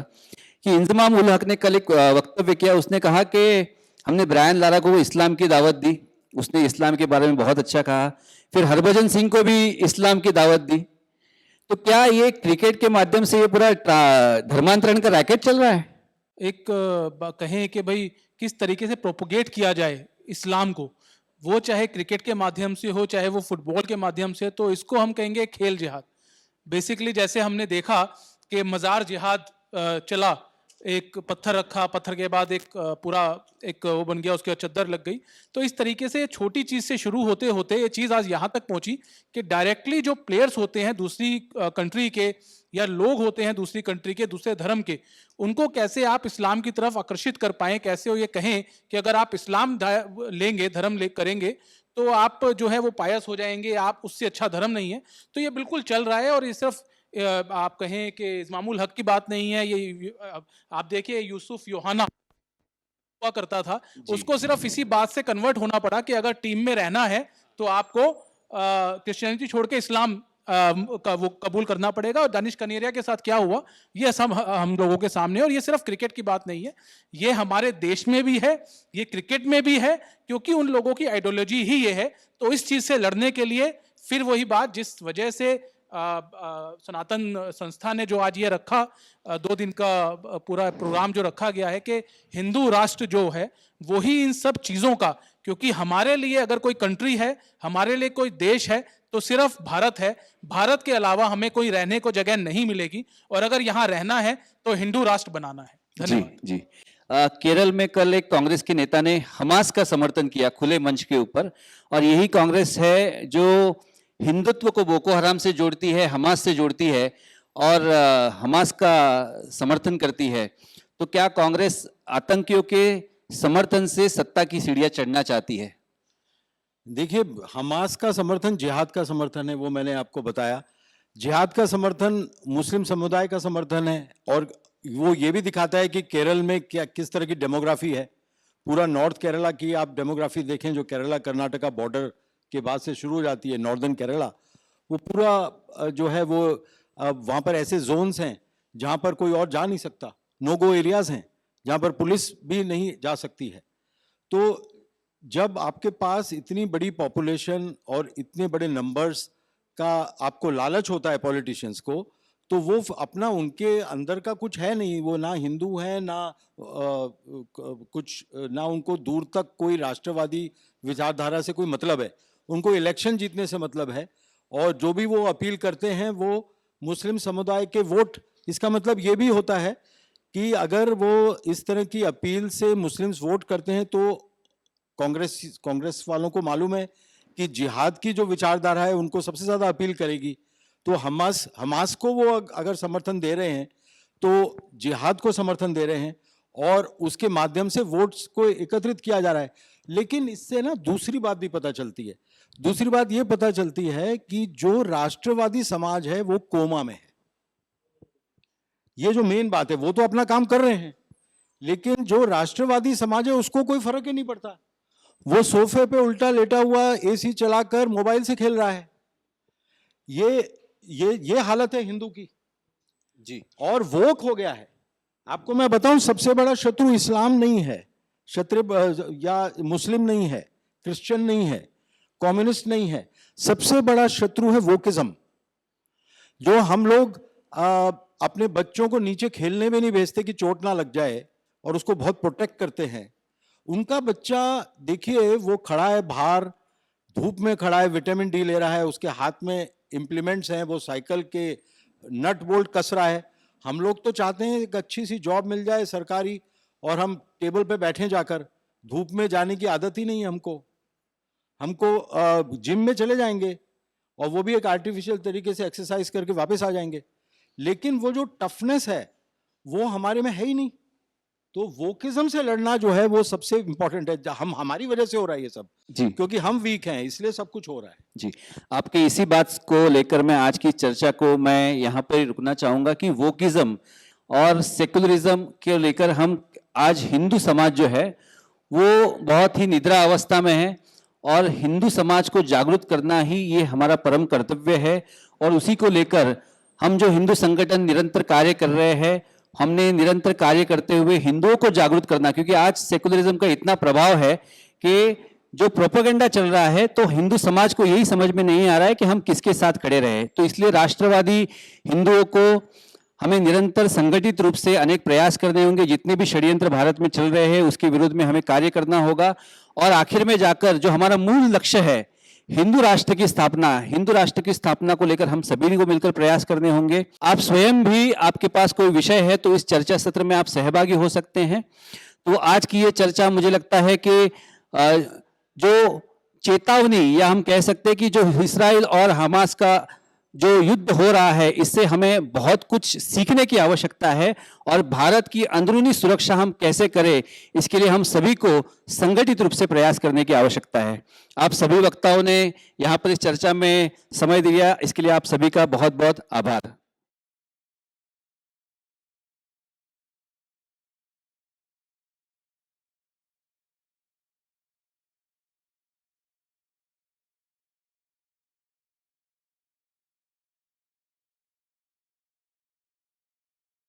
कि इंजमाम उल हक ने कल एक वक्तव्य किया। उसने कहा कि हमने ब्रायन लारा को इस्लाम की दावत दी, उसने इस्लाम के बारे में बहुत अच्छा कहा। फिर हरभजन सिंह को भी इस्लाम की दावत दी। तो क्या ये क्रिकेट के माध्यम से ये पूरा धर्मांतरण का रैकेट चल रहा है? एक कहें कि भाई किस तरीके से प्रोपोगेट किया जाए इस्लाम को, वो चाहे क्रिकेट के माध्यम से हो, चाहे वो फुटबॉल के माध्यम से, तो इसको हम कहेंगे खेल जिहाद। बेसिकली जैसे हमने देखा कि मज़ार जिहाद चला, एक पत्थर रखा, पत्थर के बाद एक पूरा एक वो बन गया, उसके चद्दर लग गई। तो इस तरीके से छोटी चीज़ से शुरू होते होते ये चीज़ आज यहाँ तक पहुँची कि डायरेक्टली जो प्लेयर्स होते हैं दूसरी कंट्री के, या लोग होते हैं दूसरी कंट्री के, दूसरे धर्म के, उनको कैसे आप इस्लाम की तरफ आकर्षित कर पाएँ, कैसे वो ये कहें कि अगर आप इस्लाम लेंगे, धर्म करेंगे तो आप जो है वो पायस हो जाएंगे, आप उससे अच्छा धर्म नहीं है। तो ये बिल्कुल चल रहा है। और ये सिर्फ आप कहें कि इस्मामुल हक की बात नहीं है, ये आप देखिए यूसुफ योहाना हुआ करता था, उसको सिर्फ इसी बात से कन्वर्ट होना पड़ा कि अगर टीम में रहना है तो आपको क्रिश्चियनिटी छोड़ के इस्लाम का वो कबूल करना पड़ेगा। और दानिश कनेरिया के साथ क्या हुआ ये सब हम लोगों के सामने। और ये सिर्फ क्रिकेट की बात नहीं है, ये हमारे देश में भी है, ये क्रिकेट में भी है, क्योंकि उन लोगों की आइडियोलॉजी ही ये है। तो इस चीज़ से लड़ने के लिए फिर वही बात, जिस वजह से सनातन संस्था ने जो आज ये रखा 2 दिन का पूरा प्रोग्राम जो रखा गया है कि हिंदू राष्ट्र जो है वो ही इन सब चीज़ों का, क्योंकि हमारे लिए अगर कोई कंट्री है, हमारे लिए कोई देश है तो सिर्फ भारत है। भारत के अलावा हमें कोई रहने को जगह नहीं मिलेगी, और अगर यहाँ रहना है तो हिंदू राष्ट्र बनाना है। धन्यवाद। जी जी। केरल में कल एक कांग्रेस के नेता ने हमास का समर्थन किया खुले मंच के ऊपर, और यही कांग्रेस है जो हिंदुत्व को बोको हराम से जोड़ती है, हमास से जोड़ती है और हमास का समर्थन करती है। तो क्या कांग्रेस आतंकियों के समर्थन से सत्ता की सीढ़ियां चढ़ना चाहती है? देखिए, हमास का समर्थन जिहाद का समर्थन है, वो मैंने आपको बताया। जिहाद का समर्थन मुस्लिम समुदाय का समर्थन है, और वो ये भी दिखाता है कि केरल में क्या किस तरह की डेमोग्राफी है। पूरा नॉर्थ केरला की आप डेमोग्राफी देखें, जो केरला कर्नाटका बॉर्डर के बाद से शुरू हो जाती है, नॉर्दर्न केरला, वो पूरा जो है वो वहाँ पर ऐसे जोन्स हैं जहाँ पर कोई और जा नहीं सकता, नो गो एरियाज हैं जहाँ पर पुलिस भी नहीं जा सकती है। तो जब आपके पास इतनी बड़ी पॉपुलेशन और इतने बड़े नंबर्स का आपको लालच होता है पॉलिटिशियंस को, तो वो अपना उनके अंदर का कुछ है नहीं, वो ना हिंदू है ना कुछ, ना उनको दूर तक कोई राष्ट्रवादी विचारधारा से कोई मतलब है, उनको इलेक्शन जीतने से मतलब है। और जो भी वो अपील करते हैं वो मुस्लिम समुदाय के वोट, इसका मतलब ये भी होता है कि अगर वो इस तरह की अपील से मुस्लिम्स वोट करते हैं तो कांग्रेस वालों को मालूम है कि जिहाद की जो विचारधारा है उनको सबसे ज्यादा अपील करेगी। तो हमास को वो अगर समर्थन दे रहे हैं तो जिहाद को समर्थन दे रहे हैं, और उसके माध्यम से वोट्स को एकत्रित किया जा रहा है। लेकिन इससे ना दूसरी बात भी पता चलती है। दूसरी बात ये पता चलती है कि जो राष्ट्रवादी समाज है वो कोमा में है। ये जो मेन बात है, वो तो अपना काम कर रहे हैं, लेकिन जो राष्ट्रवादी समाज है उसको कोई फर्क ही नहीं पड़ता। वो सोफे पे उल्टा लेटा हुआ एसी चलाकर मोबाइल से खेल रहा है। ये हालत है हिंदू की जी। और वोक हो गया है। आपको मैं बताऊं, सबसे बड़ा शत्रु इस्लाम नहीं है, या मुस्लिम नहीं है, क्रिश्चियन नहीं है, कम्युनिस्ट नहीं है, सबसे बड़ा शत्रु है वोकिज्म। जो हम लोग अपने बच्चों को नीचे खेलने में नहीं भेजते कि चोट ना लग जाए, और उसको बहुत प्रोटेक्ट करते हैं। उनका बच्चा देखिए, वो खड़ा है बाहर धूप में खड़ा है, विटामिन डी ले रहा है, उसके हाथ में इम्प्लीमेंट्स हैं, वो साइकिल के नट बोल्ट कस रहा है। हम लोग तो चाहते हैं एक अच्छी सी जॉब मिल जाए सरकारी, और हम टेबल पे बैठे जाकर, धूप में जाने की आदत ही नहीं है हमको जिम में चले जाएंगे, और वो भी एक आर्टिफिशियल तरीके से एक्सरसाइज करके वापस आ जाएंगे। लेकिन वो जो टफनेस है वो हमारे में है ही नहीं। तो वोकिज्म से लड़ना जो है वो सबसे इंपॉर्टेंट है। हमारी वजह से हो रहा है ये सब जी, क्योंकि हम वीक हैं, इसलिए सब कुछ हो रहा है जी। आपके इसी बात को लेकर मैं आज की चर्चा को मैं यहाँ पर ही रुकना चाहूंगा कि वोकिज्म और सेकुलरिज्म के लेकर हम आज हिंदू समाज जो है वो बहुत ही निद्रा अवस्था में है, और हिंदू समाज को जागरूक करना ही ये हमारा परम कर्तव्य है। और उसी को लेकर हम जो हिंदू संगठन निरंतर कार्य कर रहे हैं, हमने निरंतर कार्य करते हुए हिंदुओं को जागरूक करना, क्योंकि आज सेकुलरिज्म का इतना प्रभाव है कि जो प्रोपेगेंडा चल रहा है तो हिंदू समाज को यही समझ में नहीं आ रहा है कि हम किसके साथ खड़े रहे। तो इसलिए राष्ट्रवादी हिंदुओं को हमें निरंतर संगठित रूप से अनेक प्रयास करने होंगे। जितने भी षड्यंत्र भारत में चल रहे हैं उसके विरुद्ध में हमें कार्य करना होगा, और आखिर में जाकर जो हमारा मूल लक्ष्य है हिंदू राष्ट्र की स्थापना को लेकर हम सभी को मिलकर प्रयास करने होंगे। आप स्वयं भी, आपके पास कोई विषय है तो इस चर्चा सत्र में आप सहभागी हो सकते हैं। तो आज की ये चर्चा मुझे लगता है कि जो चेतावनी, या हम कह सकते हैं कि जो इस्राइल और हमास का जो युद्ध हो रहा है, इससे हमें बहुत कुछ सीखने की आवश्यकता है, और भारत की अंदरूनी सुरक्षा हम कैसे करें इसके लिए हम सभी को संगठित रूप से प्रयास करने की आवश्यकता है। आप सभी वक्ताओं ने यहाँ पर इस चर्चा में समय दिया, इसके लिए आप सभी का बहुत बहुत आभार।